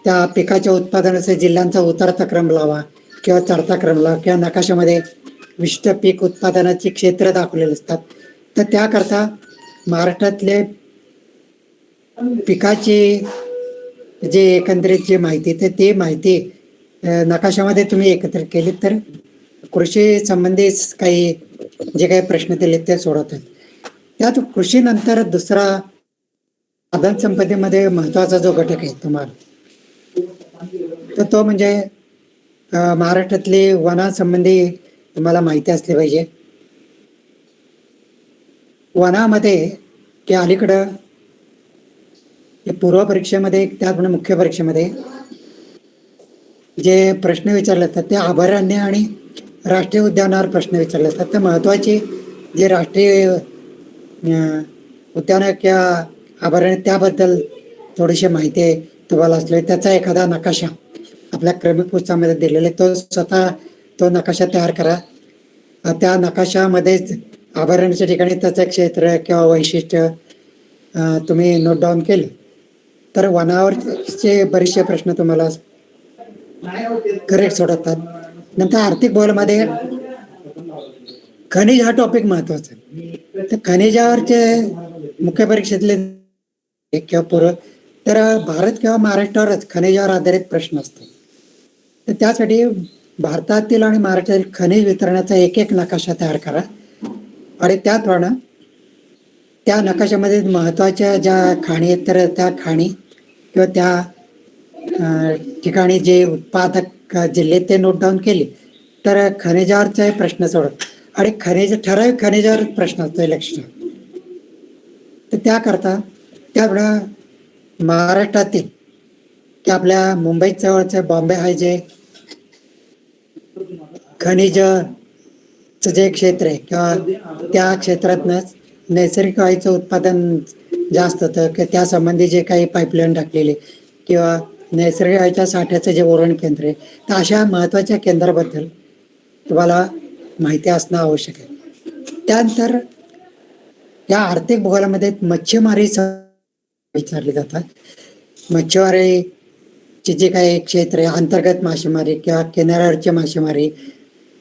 त्या पिकाच्या उत्पादनाचा जिल्ह्यांचा उतरता क्रम लावा किंवा चढता क्रम लावा किंवा नकाशामध्ये विशिष्ट पीक उत्पादनाची क्षेत्र दाखवलेले असतात. तर त्याकरता महाराष्ट्रातले पिकाची जे एकंदरीत जी माहिती तर ती माहिती नकाशामध्ये तुम्ही एकत्रित केली तर कृषी संबंधी काही जे काही प्रश्न दिले ते सोडवतात. त्यात कृषीनंतर दुसरा साधन संपत्तीमध्ये महत्वाचा जो घटक आहे तुम्हाला तर तो म्हणजे महाराष्ट्रातली वनासंबंधी तुम्हाला माहिती असली पाहिजे. वनामध्ये की अलीकडं पूर्व परीक्षेमध्ये त्याचप्रमाणे मुख्य परीक्षेमध्ये जे प्रश्न विचारले जातात ते अभयारण्य आणि राष्ट्रीय उद्यानावर प्रश्न विचारले जातात. तर महत्त्वाचे जे राष्ट्रीय उद्यान किंवा अभयारण्य त्याबद्दल थोडीशी माहिती तुम्हाला असले त्याचा एखादा नकाशा आपल्या क्रमिक पुस्तकामध्ये दिलेला तो स्वतः तो नकाशा तयार करा. त्या नकाशामध्येच अभयारण्याच्या ठिकाणी त्याचं क्षेत्र किंवा वैशिष्ट्य तुम्ही नोट डाऊन केले तर वनावरचे बरेचसे प्रश्न तुम्हाला करेक्ट सोडवतात. नंतर आर्थिक भूगोलमध्ये खनिज हा टॉपिक महत्वाचा आहे. तर खनिजावरचे मुख्य परीक्षेतले किंवा पूर्व तर भारत किंवा महाराष्ट्रावरच खनिजावर आधारित प्रश्न असतो. तर त्यासाठी भारतातील आणि महाराष्ट्रातील खनिज वितरणाचा एक एक नकाशा तयार करा आणि त्याचप्रमाणे त्या नकाशामध्ये महत्त्वाच्या ज्या खाणी आहेत तर त्या खाणी किंवा त्या ठिकाणी जे उत्पादक जिल्हे ते नोट डाऊन केले तर खनिजावरचे प्रश्न सोडत आणि ठराविक खनिजावर प्रश्न असतो इलेक्शन. तर त्याकरता त्यामुळं महाराष्ट्रातील की आपल्या मुंबई जवळचं बॉम्बे हाय जे खनिजचं जे क्षेत्र आहे किंवा त्या क्षेत्रातनंच नैसर्गिक वायूचं उत्पादन जास्त होतं की त्यासंबंधी जे काही पाईपलाईन टाकलेले किंवा नैसर्गिक वायूच्या साठ्याचं जे ओरण केंद्र आहे तर अशा महत्त्वाच्या केंद्राबद्दल तुम्हाला माहिती असणं आवश्यक आहे. त्यानंतर या आर्थिक भूगोलामध्ये मच्छीमारी विचारले जातात. मच्छीमारीचे जे काही क्षेत्र आहे अंतर्गत मासेमारी किंवा किनाऱ्यावरची मासेमारी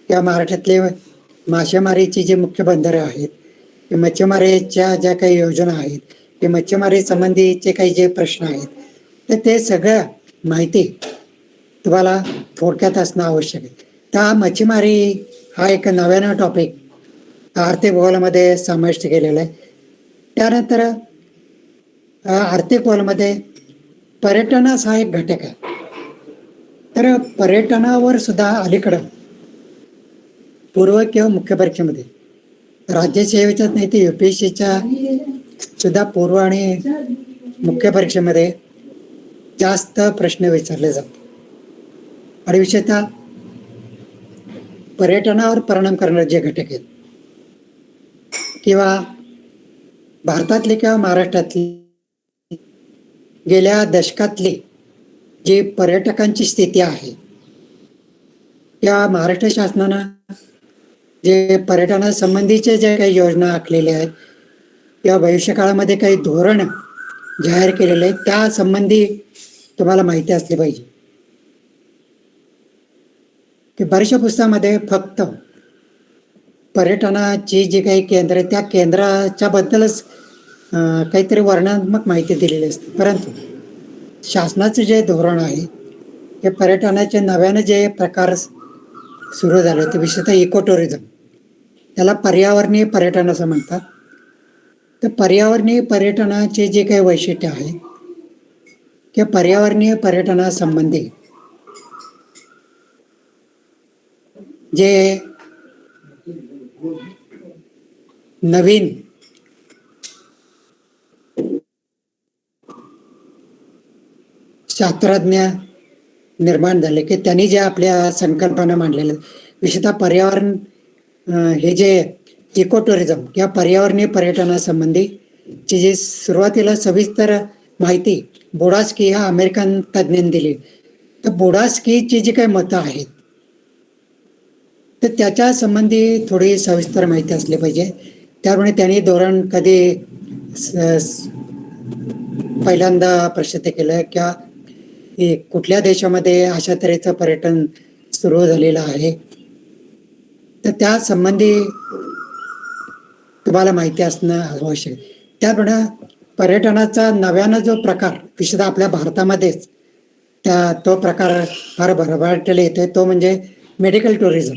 किंवा महाराष्ट्रातले मासेमारीची जे मुख्य बंदरं आहेत मच्छीमारीच्या ज्या काही योजना आहेत ते मच्छीमारी संबंधीचे काही जे प्रश्न आहेत तर ते सगळं माहिती तुम्हाला थोडक्यात असणं आवश्यक आहे. त्या मच्छीमारी हा एक नव्यानं टॉपिक आर्थिक भूगोलामध्ये समाविष्ट केलेला आहे. त्यानंतर आर्थिक भूगोलामध्ये पर्यटनास हा एक घटक आहे. तर पर्यटनावर सुद्धा अलीकडं पूर्व किंवा मुख्य परीक्षेमध्ये राज्यसेवेच्याच नाही तर UPSCच्या सुद्धा पूर्व आणि मुख्य परीक्षेमध्ये जास्त प्रश्न विचारले जातात आणि विशेषतः पर्यटनावर परिणाम करणारे जे घटक आहेत किंवा भारतातले किंवा महाराष्ट्रातली गेल्या दशकातली जी पर्यटकांची स्थिती आहे त्या महाराष्ट्र शासनानं जे पर्यटनासंबंधीचे जे काही योजना आखलेल्या आहेत किंवा भविष्यकाळामध्ये काही धोरण जाहीर केलेले आहेत त्या संबंधी तुम्हाला माहिती असली पाहिजे. की बऱ्याचशा पुस्तकामध्ये फक्त पर्यटनाची जी काही केंद्र आहे त्या केंद्राच्या बद्दलच काहीतरी वर्णनात्मक माहिती दिलेली असते. परंतु शासनाचं जे धोरण आहे ते पर्यटनाचे नव्यानं जे प्रकार सुरू झाले ते विशेषतः इको टुरिझम त्याला पर्यावरणीय पर्यटन असं म्हणतात. तर पर्यावरणीय पर्यटनाचे जे काही वैशिष्ट्य आहे किंवा पर्यावरणीय पर्यटनासंबंधी जे नवीन शास्त्रज्ञ निर्माण झाले की त्यांनी जे आपल्या संकल्पना मांडलेल्या विशेषतः पर्यावरण हे जे इको टुरिझम किंवा पर्यावरणीय पर्यटनासंबंधी ची जी सुरुवातीला सविस्तर माहिती बोडास्की ह्या अमेरिकन तज्ज्ञांनी दिली. तर बोडास्कीची जी काही मतं आहेत तर त्याच्या संबंधी थोडी सविस्तर माहिती असली पाहिजे. त्यामुळे त्यांनी धोरण कधी पहिल्यांदा प्रसिद्ध केलं किंवा कुठल्या देशामध्ये अशा तऱ्हेचं पर्यटन सुरू झालेलं आहे तर त्या संबंधी तुम्हाला माहिती असणं आवश्यक आहे. त्याप्रमाणे पर्यटनाचा नव्यानं जो प्रकार विशेषतः आपल्या भारतामध्येच तो प्रकार फार भरभराटीला येतोय तो म्हणजे मेडिकल टुरिझम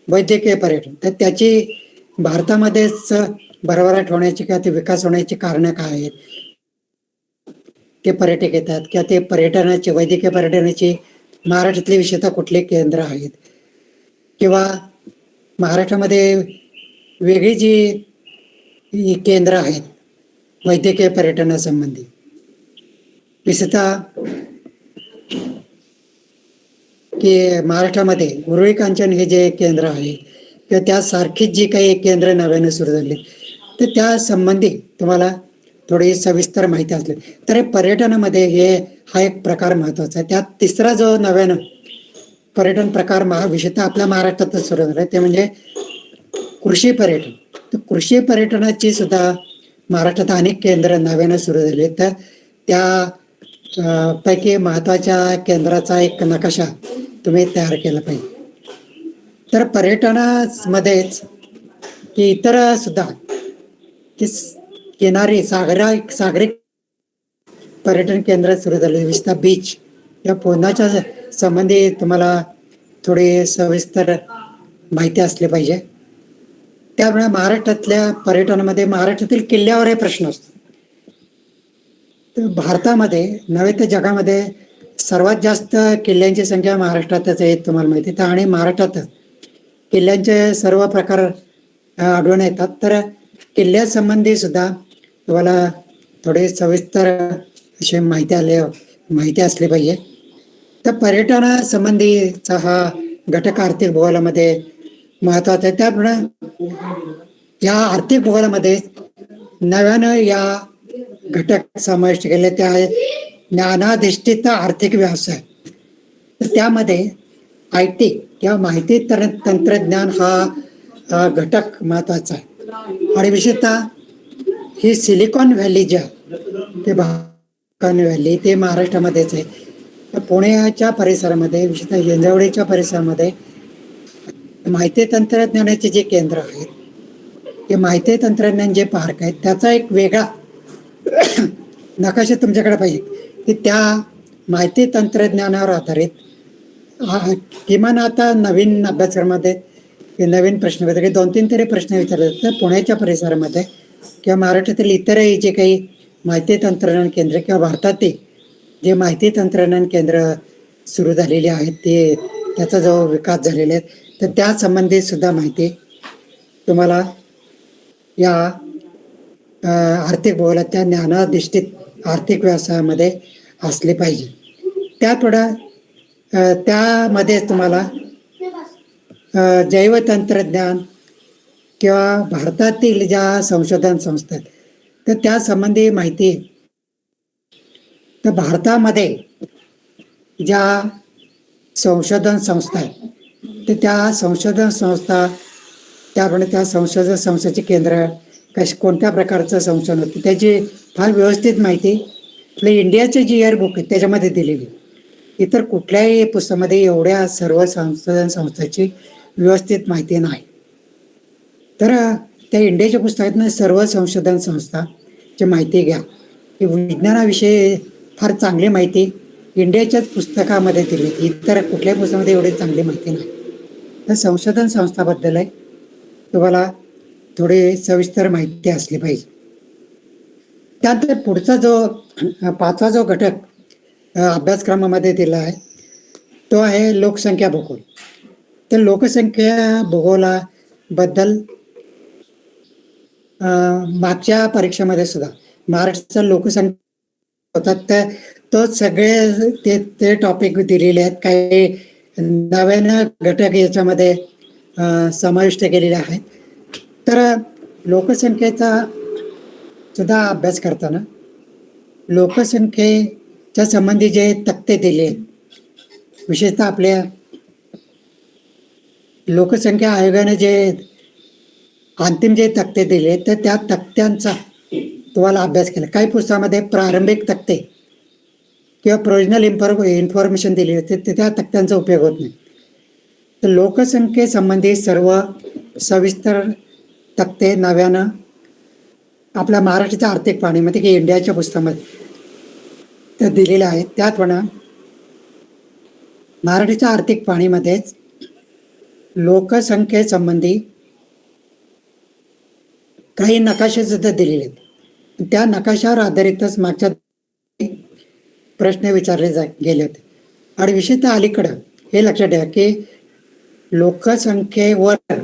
वैद्यकीय पर्यटन. तर त्याची भारतामध्येच भरभराट होण्याची किंवा ते विकास होण्याची कारणं काय आहेत ते पर्यटक येतात किंवा ते पर्यटनाची वैद्यकीय पर्यटनाची महाराष्ट्रातले विशेषतः कुठले केंद्र आहेत किंवा महाराष्ट्रामध्ये वेगळी जी ही केंद्र आहेत वैद्यकीय पर्यटनासंबंधी, विशेषतः की महाराष्ट्रामध्ये उरुळी कांचन हे जे केंद्र आहे किंवा त्यासारखीच जी काही केंद्र नव्यानं सुरू झाली तर त्या संबंधी तुम्हाला थोडी सविस्तर माहिती असली तर हे पर्यटनामध्ये हा एक प्रकार महत्वाचा आहे. त्यात तिसरा जो नव्यानं पर्यटन प्रकार विशेषतः आपल्या महाराष्ट्रातच सुरू झाला ते म्हणजे कृषी पर्यटन. तर कृषी पर्यटनाची सुद्धा महाराष्ट्रात अनेक केंद्र नव्यानं सुरू झाले. तर त्या पैकी महत्वाच्या केंद्राचा एक नकाशा तुम्ही तयार केला पाहिजे. तर पर्यटनामध्येच की इतर सुद्धा की किनारी सागरी पर्यटन केंद्र सुरू झाले, विशेषतः बीच या पोहण्याच्या संबंधी तुम्हाला थोडी सविस्तर माहिती असली पाहिजे. त्यामुळे महाराष्ट्रातल्या पर्यटनामध्ये महाराष्ट्रातील किल्ल्यावरही प्रश्न असतो. तर भारतामध्ये नव्हे तर जगामध्ये सर्वात जास्त किल्ल्यांची संख्या महाराष्ट्रातच आहे तुम्हाला माहिती आहे. आणि महाराष्ट्रातच किल्ल्यांचे सर्व प्रकार आढळून येतात. तर किल्ल्यासंबंधी सुद्धा तुम्हाला थोडे सविस्तर अशी माहिती असली पाहिजे. तर पर्यटनासंबंधीचा हा घटक आर्थिक भूगोलामध्ये महत्वाचा आहे. त्यामुळे या आर्थिक भूगोलामध्ये नव्यानं या घटक समाविष्ट केले ते आहेत ज्ञानाधिष्ठित आर्थिक व्यवसाय. तर त्यामध्ये IT किंवा माहिती तंत्रज्ञान हा घटक महत्वाचा आहे. आणि विशेषतः ही सिलिकॉन व्हॅली ज्या ते व्हॅली ते महाराष्ट्रामध्येच आहे. पुण्याच्या परिसरामध्ये विशेषतः हिंजवडीच्या परिसरामध्ये माहिती तंत्रज्ञानाचे जे केंद्र आहेत ते माहिती तंत्रज्ञान जे पार्क आहेत त्याचा एक वेगळा नकाशा तुमच्याकडे पाहिजे की त्या माहिती तंत्रज्ञानावर आधारित किमान आता नवीन अभ्यासक्रमामध्ये नवीन प्रश्नपत्रिके 2-3 तरी प्रश्न विचारले तर पुण्याच्या परिसरामध्ये किंवा महाराष्ट्रातील इतरही जे काही माहिती तंत्रज्ञान केंद्र किंवा भारतातील जे माहिती तंत्रज्ञान केंद्र सुरू झालेले आहेत ते त्याचा जो विकास झालेला आहे तर त्या संबंधित सुद्धा माहिती तुम्हाला या आर्थिक भूगोलाच्या ज्ञानाधिष्ठित आर्थिक व्यवसायामध्ये असली पाहिजे. त्यामध्ये तुम्हाला जैवतंत्रज्ञान किंवा भारतातील ज्या संशोधन संस्था आहेत तर त्या संबंधी माहिती. तर भारतामध्ये ज्या संशोधन संस्था आहेत तर त्या संशोधन संस्था त्याप्रमाणे त्या संशोधन संस्थेचे केंद्र कोणत्या प्रकारचं संशोधन होतं त्याची फार व्यवस्थित माहिती आपलं इंडियाचे जी इयर बुक आहे त्याच्यामध्ये दिलेली. इतर कुठल्याही पुस्तकामध्ये एवढ्या सर्व संशोधन संस्थांची व्यवस्थित माहिती नाही. तर त्या इंडियाच्या पुस्तकातून सर्व संशोधन संस्थाची माहिती घ्या. की विज्ञानाविषयी फार चांगली माहिती इंडियाच्याच पुस्तकामध्ये दिली, इतर कुठल्याही पुस्तकामध्ये एवढी चांगली माहिती नाही. तर संशोधन संस्थाबद्दल आहे तुम्हाला थोडी सविस्तर माहिती असली पाहिजे. त्यानंतर पुढचा जो 5वा जो घटक अभ्यासक्रमामध्ये दिला आहे तो आहे लोकसंख्या भूगोल. तर लोकसंख्या भूगोलाबद्दल मागच्या परीक्षेमध्ये सुद्धा महाराष्ट्राचा लोकसंख्या होता तर तो सगळे ते टॉपिक दिलेले आहेत. काही नव्यानं घटक याच्यामध्ये समाविष्ट केलेले आहेत. तर लोकसंख्येचा सुद्धा अभ्यास करताना लोकसंख्येच्या संबंधी जे तक्ते दिले आहेत विशेषतः आपल्या लोकसंख्या आयोगाने जे अंतिम जे तक्ते दिले तर त्या तक्त्यांचा तुम्हाला अभ्यास केला. काही पुस्तकामध्ये प्रारंभिक तक्ते किंवा प्रोविजनल इन्फॉर्मेशन दिली होती तर त्या तक्त्यांचा उपयोग होत नाही. तर लोकसंख्येसंबंधी सर्व सविस्तर तक्ते नव्यानं आपल्या महाराष्ट्राच्या आर्थिक पाहणीमध्ये की इंडियाच्या पुस्तकामध्ये ते दिलेले आहेत. त्याचप्रमाणे महाराष्ट्राच्या आर्थिक पाहणीमध्येच लोकसंख्येसंबंधी काही नकाशे सुद्धा दिलेले आहेत. त्या नकाशावर आधारितच मागच्या प्रश्न विचारले गेले होते. आणि विशेषतः अलीकडं हे लक्षात ठेवा की लोकसंख्येवर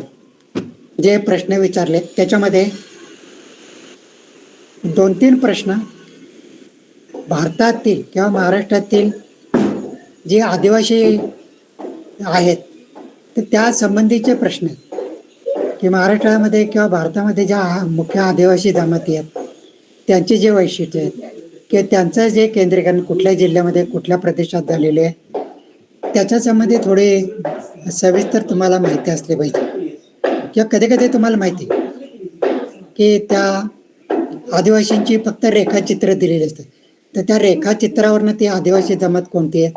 जे प्रश्न विचारले त्याच्यामध्ये 2-3 प्रश्न भारतातील किंवा महाराष्ट्रातील जे आदिवासी आहेत तर त्या संबंधीचे प्रश्न आहेत की महाराष्ट्रामध्ये किंवा भारतामध्ये ज्या मुख्य आदिवासी जमाती आहेत त्यांचे जे वैशिष्ट्य आहेत की त्यांचं जे केंद्रीकरण कुठल्या जिल्ह्यामध्ये कुठल्या प्रदेशात झालेले आहे त्याच्या संबंधी थोडे सविस्तर तुम्हाला माहिती असली पाहिजे किंवा कधी कधी तुम्हाला माहिती की त्या आदिवासींची फक्त रेखाचित्र दिलेली असतात तर त्या रेखाचित्रावरनं ती आदिवासी जमात कोणती आहे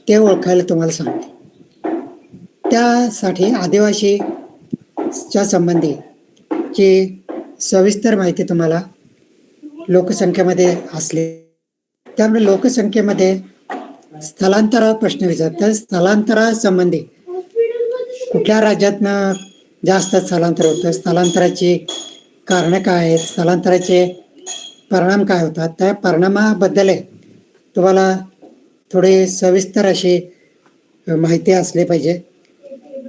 ते ओळखायला तुम्हाला सांगते. त्यासाठी आदिवासीच्या संबंधीची सविस्तर माहिती तुम्हाला लोकसंख्येमध्ये असली. त्यामुळे लोकसंख्येमध्ये स्थलांतरावर प्रश्न विचारतात. तर स्थलांतरासंबंधी कुठल्या राज्यातनं जास्त स्थलांतर होतं, स्थलांतराची कारणं काय आहेत, स्थलांतराचे परिणाम काय होतात, त्या परिणामाबद्दल तुम्हाला थोडी सविस्तर अशी माहिती असली पाहिजे.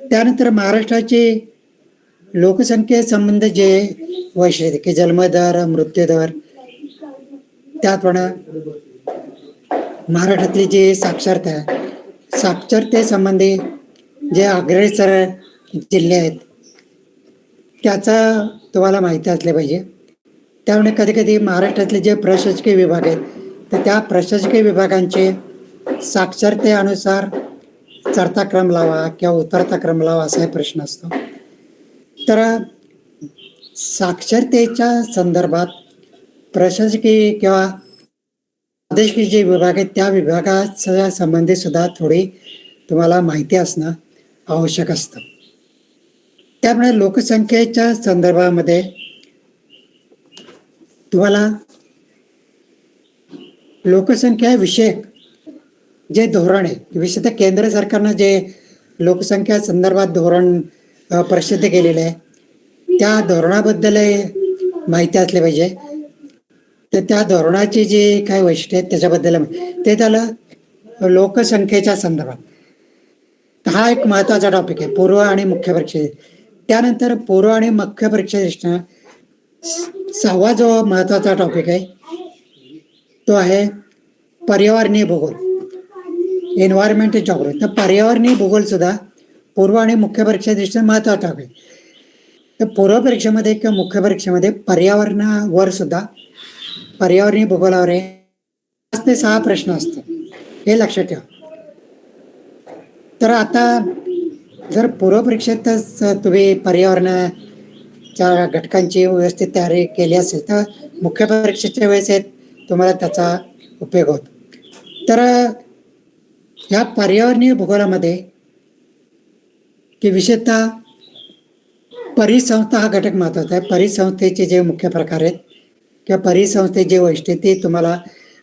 त्यानंतर महाराष्ट्राची लोकसंख्येसंबंधी जे वैशिष्ट्य की जन्मदर, मृत्यूदर, त्याचप्रमाणे महाराष्ट्रातली जी साक्षरता आहे साक्षरतेसंबंधी जे अग्रेसर जिल्हे आहेत त्याचा तुम्हाला माहिती असले पाहिजे. त्यामुळे कधी कधी महाराष्ट्रातले जे प्रशासकीय विभाग आहेत तर त्या प्रशासकीय विभागांचे साक्षरतेनुसार चढता क्रम लावा किंवा उतरता क्रम लावा असा प्रश्न असतो. तर साक्षरतेच्या संदर्भात प्रशासकीय किंवा प्रादेशिक जे विभाग आहेत त्या विभागाच्या संबंधी सुद्धा थोडी तुम्हाला माहिती असणं आवश्यक असतं. त्यामुळे लोकसंख्येच्या संदर्भामध्ये तुम्हाला लोकसंख्या विषयक जे धोरण आहे विशेषतः केंद्र सरकारनं जे लोकसंख्या संदर्भात धोरण प्रसिद्ध केलेलं आहे त्या धोरणाबद्दल माहिती असली पाहिजे. तर त्या धोरणाची जी काय वैशिष्ट्य आहेत त्याच्याबद्दल ते झालं लोकसंख्येच्या संदर्भात. हा एक महत्त्वाचा टॉपिक आहे पूर्व आणि मुख्य परीक्षे. त्यानंतर पूर्व आणि मुख्य परीक्षा दृष्टीनं 6वा जो महत्त्वाचा टॉपिक आहे तो आहे पर्यावरणीय भूगोल, एन्व्हायरमेंट जॉग्राफी. तर पर्यावरणीय भूगोल सुद्धा पूर्व आणि मुख्य परीक्षा दृष्टीनं महत्त्वाचा टॉपिक. तर पूर्व परीक्षेमध्ये किंवा मुख्य परीक्षेमध्ये पर्यावरणावर सुद्धा पर्यावरणीय भूगोलावर 5 ते 6 प्रश्न असतात हे लक्षात ठेवा. तर आता जर पूर्व परीक्षेतच तुम्ही पर्यावरणाच्या घटकांची व्यवस्थित तयारी केली असेल तर मुख्य परीक्षेच्या वेळेस तुम्हाला त्याचा उपयोग होतो. तर ह्या पर्यावरणीय भूगोलामध्ये की विशेषतः परिसंस्था हा घटक महत्त्वाचा आहे. परिसंस्थेचे जे मुख्य प्रकार आहेत किंवा परिसंस्थेचे जे वैशिष्ट्य ते तुम्हाला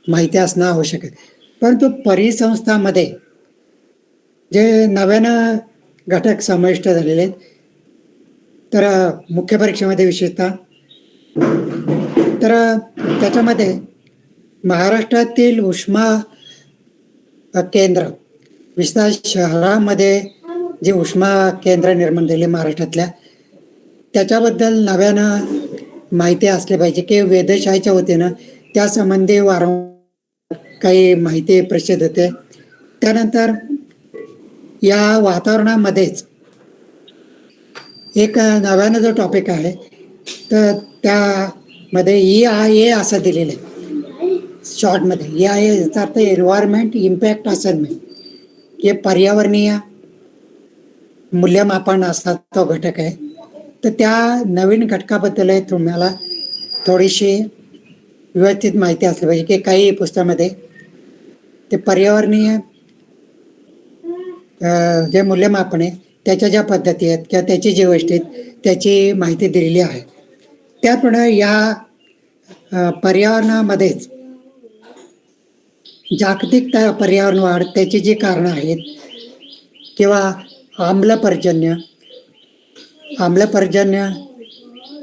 माहिती असणं आवश्यक आहे. परंतु परिसंस्थामध्ये जे नव्यानं घटक समाविष्ट झालेले आहेत तर मुख्य परीक्षेमध्ये विशेषतः तर त्याच्यामध्ये महाराष्ट्रातील उष्मा केंद्र विशेषतः शहरामध्ये जे उष्मा केंद्र निर्माण झाले महाराष्ट्रातल्या त्याच्याबद्दल नव्यानं माहिती असली पाहिजे की वेधशाळेच्या वतीनं त्यासंबंधी वारंवार काही माहिती प्रसिद्ध होते. त्यानंतर या वातावरणामध्येच एक नव्यानं जो टॉपिक आहे तर त्यामध्ये EIA असं दिलेलं आहे शॉर्टमध्ये. EIA याचा अर्थ एन्व्हायरमेंट इम्पॅक्ट असेसमेंट हे पर्यावरणीय मूल्यमापन असा तो घटक आहे. तर त्या नवीन घटकाबद्दल तुम्हाला थोडीशी व्यवस्थित माहिती असली पाहिजे की काही पुस्तकामध्ये ते पर्यावरणीय जे मूल्यमापन आहे त्याच्या ज्या पद्धती आहेत किंवा त्याची जी गोष्टी आहेत त्याची माहिती दिलेली आहे. त्याप्रमाणे या पर्यावरणामध्येच जागतिक पर्यावरण वाढ त्याची जी कारणं आहेत किंवा आम्लपर्जन्य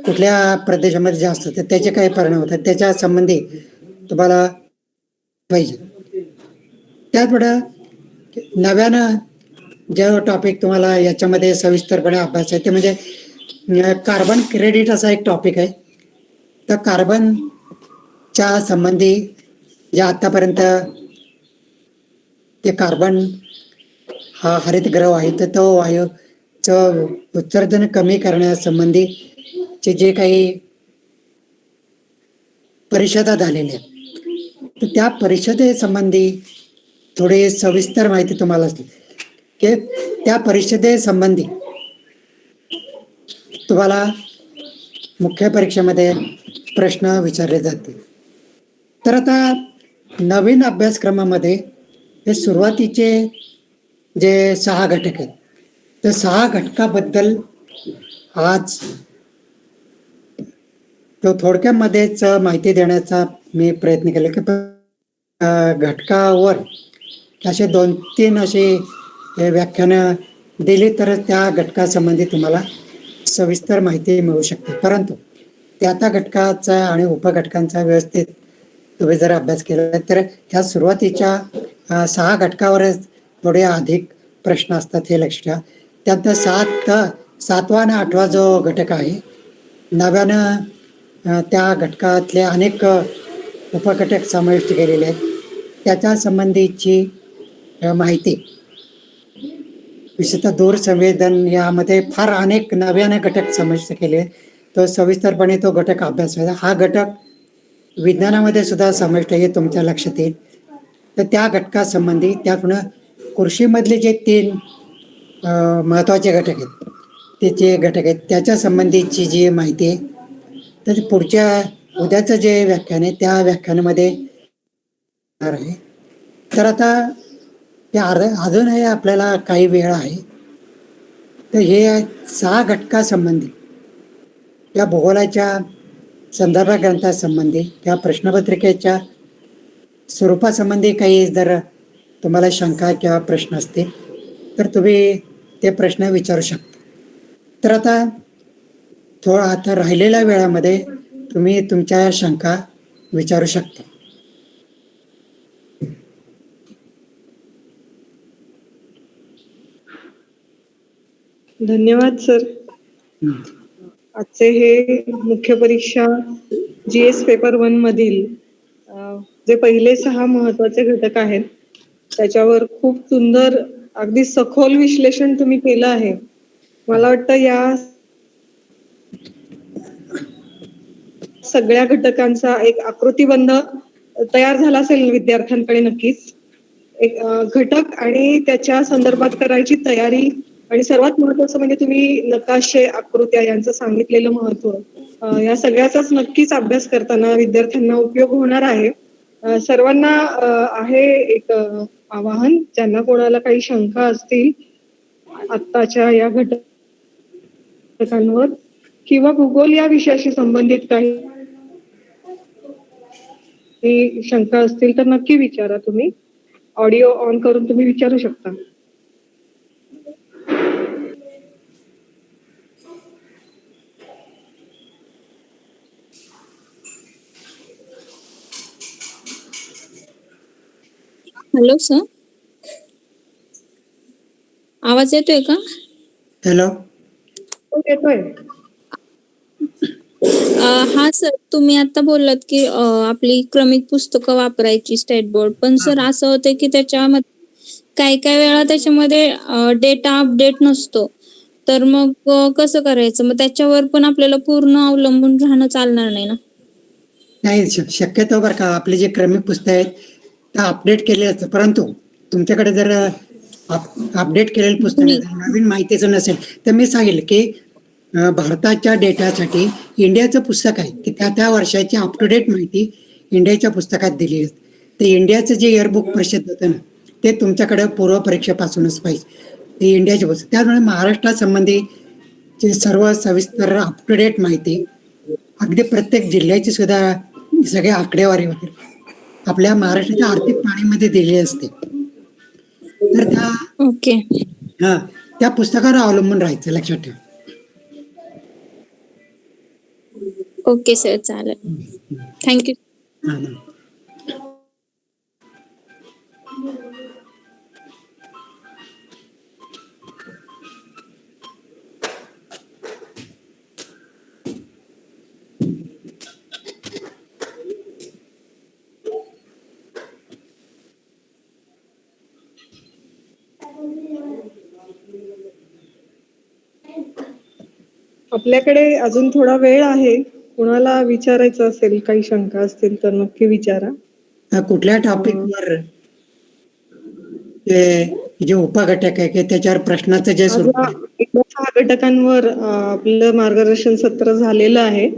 कुठल्या प्रदेशामध्ये जास्त होते त्याचे काही परिणाम होतात त्याच्या संबंधी तुम्हाला पाहिजे. त्याचप्रमाणे नव्यानं जे टॉपिक तुम्हाला याच्यामध्ये सविस्तरपणे अभ्यास आहे ते म्हणजे कार्बन क्रेडिट असा एक टॉपिक आहे. तर कार्बनच्या संबंधी जे आतापर्यंत ते कार्बन हा हरितगृह आहे तर तो वायूचं उत्सर्जन कमी करण्यासंबंधीचे जे काही परिषदा झालेल्या आहेत तर त्या परिषदेसंबंधी थोडी सविस्तर माहिती तुम्हाला असते की त्या परिषदेसंबंधी तुम्हाला मुख्य परीक्षेमध्ये प्रश्न विचारले जातील. तर आता नवीन अभ्यासक्रमामध्ये हे सुरुवातीचे जे 6 घटक आहेत तर 6 घटकाबद्दल आज तो थोडक्यामध्येच माहिती देण्याचा मी प्रयत्न केला की घटकावर असे 2-3 असे व्याख्यानं दिली तर त्या घटकासंबंधी तुम्हाला सविस्तर माहिती मिळू शकते. परंतु त्या घटकाचा आणि उपघटकांचा व्यवस्थित तुम्ही जर अभ्यास केला तर ह्या सुरुवातीच्या 6 घटकावरच थोडे अधिक प्रश्न असतात हे लक्षात ठेवा. त्यानंतर 7वा आणि 8वा जो घटक आहे नव्यानं त्या घटकातले अनेक उपघटक समाविष्ट केलेले आहेत त्याच्या संबंधीची माहिती विशेषतः दूरसंवेदन यामध्ये फार अनेक नव्याने घटक समाविष्ट केले. तो सविस्तरपणे तो घटक अभ्यासायचा. हा घटक विज्ञानामध्ये सुद्धा समाविष्ट हे तुमच्या लक्षात येईल. तर त्या घटकासंबंधी त्यापुढं कृषीमधले जे 3 महत्त्वाचे घटक आहेत त्याचे घटक आहेत त्याच्या संबंधीची जी माहिती आहे तर पुढच्या उद्याचं जे व्याख्यान आहे त्या व्याख्यानामध्ये आहे. तर आता ते अजूनही आपल्याला काही वेळ आहे. तर हे 6 घटकासंबंधी या भूगोलाच्या संदर्भ ग्रंथासंबंधी किंवा प्रश्नपत्रिकेच्या स्वरूपासंबंधी काही जर तुम्हाला शंका किंवा प्रश्न असतील तर तुम्ही ते प्रश्न विचारू शकता. तर आता राहिलेल्या वेळामध्ये तुम्ही तुमच्या शंका विचारू शकता. धन्यवाद सर. आजचे हे मुख्य परीक्षा GS पेपर 1 मधील जे पहिले 6 महत्वाचे घटक आहेत त्याच्यावर खूप सुंदर अगदी सखोल विश्लेषण तुम्ही केलं आहे. मला वाटतं या सगळ्या घटकांचा एक आकृतीबंध तयार झाला असेल विद्यार्थ्यांकडे नक्कीच. एक घटक आणि त्याच्या संदर्भात करायची तयारी आणि सर्वात महत्वाचं म्हणजे तुम्ही नकाशे आकृत्या यांचं सांगितलेलं महत्व या सगळ्याचाच नक्कीच अभ्यास करताना विद्यार्थ्यांना उपयोग होणार आहे. सर्वांना आहे एक आवाहन ज्यांना कोणाला काही शंका असतील आत्ताच्या या घटकांवर किंवा भूगोल या विषयाशी संबंधित काही शंका असतील तर नक्की विचारा. तुम्ही ऑडिओ ऑन करून तुम्ही विचारू शकता. हॅलो सर, आवाज येतोय का? हॅलो, येतोय. हा सर, तुम्ही आता बोललात की आपली क्रमिक पुस्तकं वापरायची स्टेट बोर्ड, पण सर असं होतं की त्याच्यामध्ये काय वेळा त्याच्यामध्ये डेटा अपडेट नसतो, तर मग कसं करायचं? मग त्याच्यावर पण आपल्याला पूर्ण अवलंबून राहणं चालणार नाही ना? नाही, शक्यतो बरं का आपले जे क्रमिक पुस्तक आहेत ते अपडेट केले असतं. परंतु तुमच्याकडे जर अपडेट केलेलं पुस्तक नवीन माहितीचं नसेल तर मी सांगेल की भारताच्या डेटासाठी इंडियाचं पुस्तक आहे की त्या वर्षाची अप टू डेट माहिती इंडियाच्या पुस्तकात दिली असते. तर इंडियाचं जे इयरबुक प्रसिद्ध होतं ना ते तुमच्याकडे पूर्व परीक्षेपासूनच पाहिजे, ते इंडियाचे पुस्तक. त्यामुळे महाराष्ट्रासंबंधी जे सर्व सविस्तर अप टू डेट माहिती अगदी प्रत्येक जिल्ह्याची सुद्धा सगळ्या आकडेवारी वगैरे आपल्या महाराष्ट्राच्या आर्थिक पाणीमध्ये दिलेली असते. तर त्या पुस्तकावर अवलंबून राहायचं, लक्षात ठेवा. ओके सर, चालेल. थँक्यू. आपल्याकडे अजून थोडा वेळ आहे. कुणाला विचारायचं असेल, काही शंका असतील तर नक्की विचारा. कुठल्या टॉपिकवर जे उपघटक आहे की त्याच्यावर प्रश्नाचं जे आज स्वरूप आहे? एकदा 6 घटकांवर आपलं मार्गदर्शन सत्र झालेलं आहे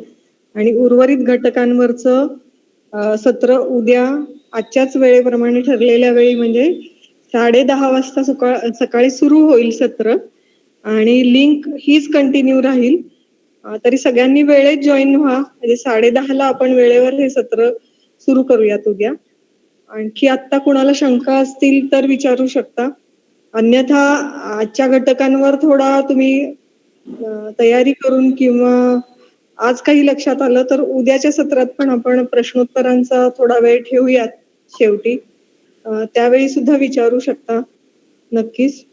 आणि उर्वरित घटकांवरचं सत्र उद्या आजच्याच वेळेप्रमाणे ठरलेल्या वेळी म्हणजे 10:30 वाजता सकाळी सुरू होईल सत्र आणि लिंक हीच कंटिन्यू राहील. तरी सगळ्यांनी वेळेत जॉईन व्हा, म्हणजे 10:30ला आपण वेळेवर हे सत्र सुरू करूयात उद्या. आणखी आता कुणाला शंका असतील तर विचारू शकता. अन्यथा आजच्या घटकांवर थोडा तुम्ही तयारी करून किंवा आज काही लक्षात आलं तर उद्याच्या सत्रात पण आपण प्रश्नोत्तरांचा थोडा वेळ ठेवूयात शेवटी. त्यावेळी सुद्धा विचारू शकता नक्कीच.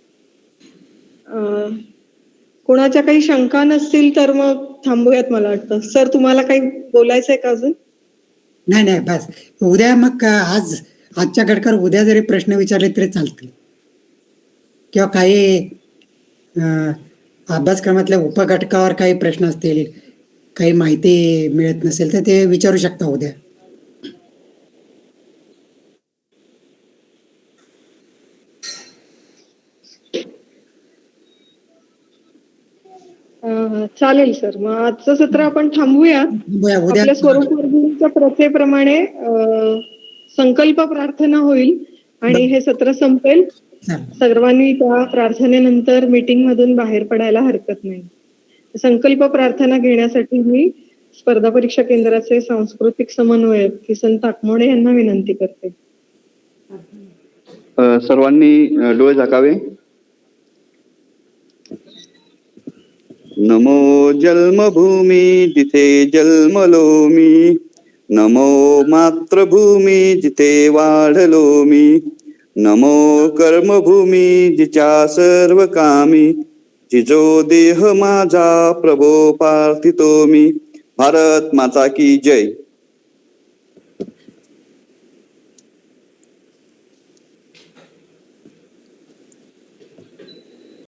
कोणाच्या काही शंका नसतील तर मग थांबूयात मला वाटतं. सर तुम्हाला काही बोलायचंय का अजून? नाही बस उद्या मग आजच्या घटकावर उद्या जरी प्रश्न विचारले तरी चालतील किंवा काही अभ्यासक्रमातल्या उपघटकावर काही प्रश्न असतील, काही माहिती मिळत नसेल तर ते विचारू शकता उद्या. चालेल सर. मग आजचं सत्र आपण थांबूया. उद्या आपल्या स्वरूप वर्गीच्या प्रथेप्रमाणे संकल्प प्रार्थना होईल आणि हे सत्र संपेल. सर्वांनी त्या प्रार्थनेनंतर मीटिंग मधून बाहेर पडायला हरकत नाही. संकल्प प्रार्थना घेण्यासाठी मी स्पर्धा परीक्षा केंद्राचे सांस्कृतिक समन्वयक किसन ताकमोडे यांना विनंती करते. सर्वांनी डोळे झाकावे. नमो जन्मभूमी जिथे जन्मलो मी, नमो मातृभूमी जिथे वाढलो मी, नमो कर्मभूमी जिच्या सर्व कामी, जिजो देह माझा प्रभो पार्थितो मी. भारत माता की जय.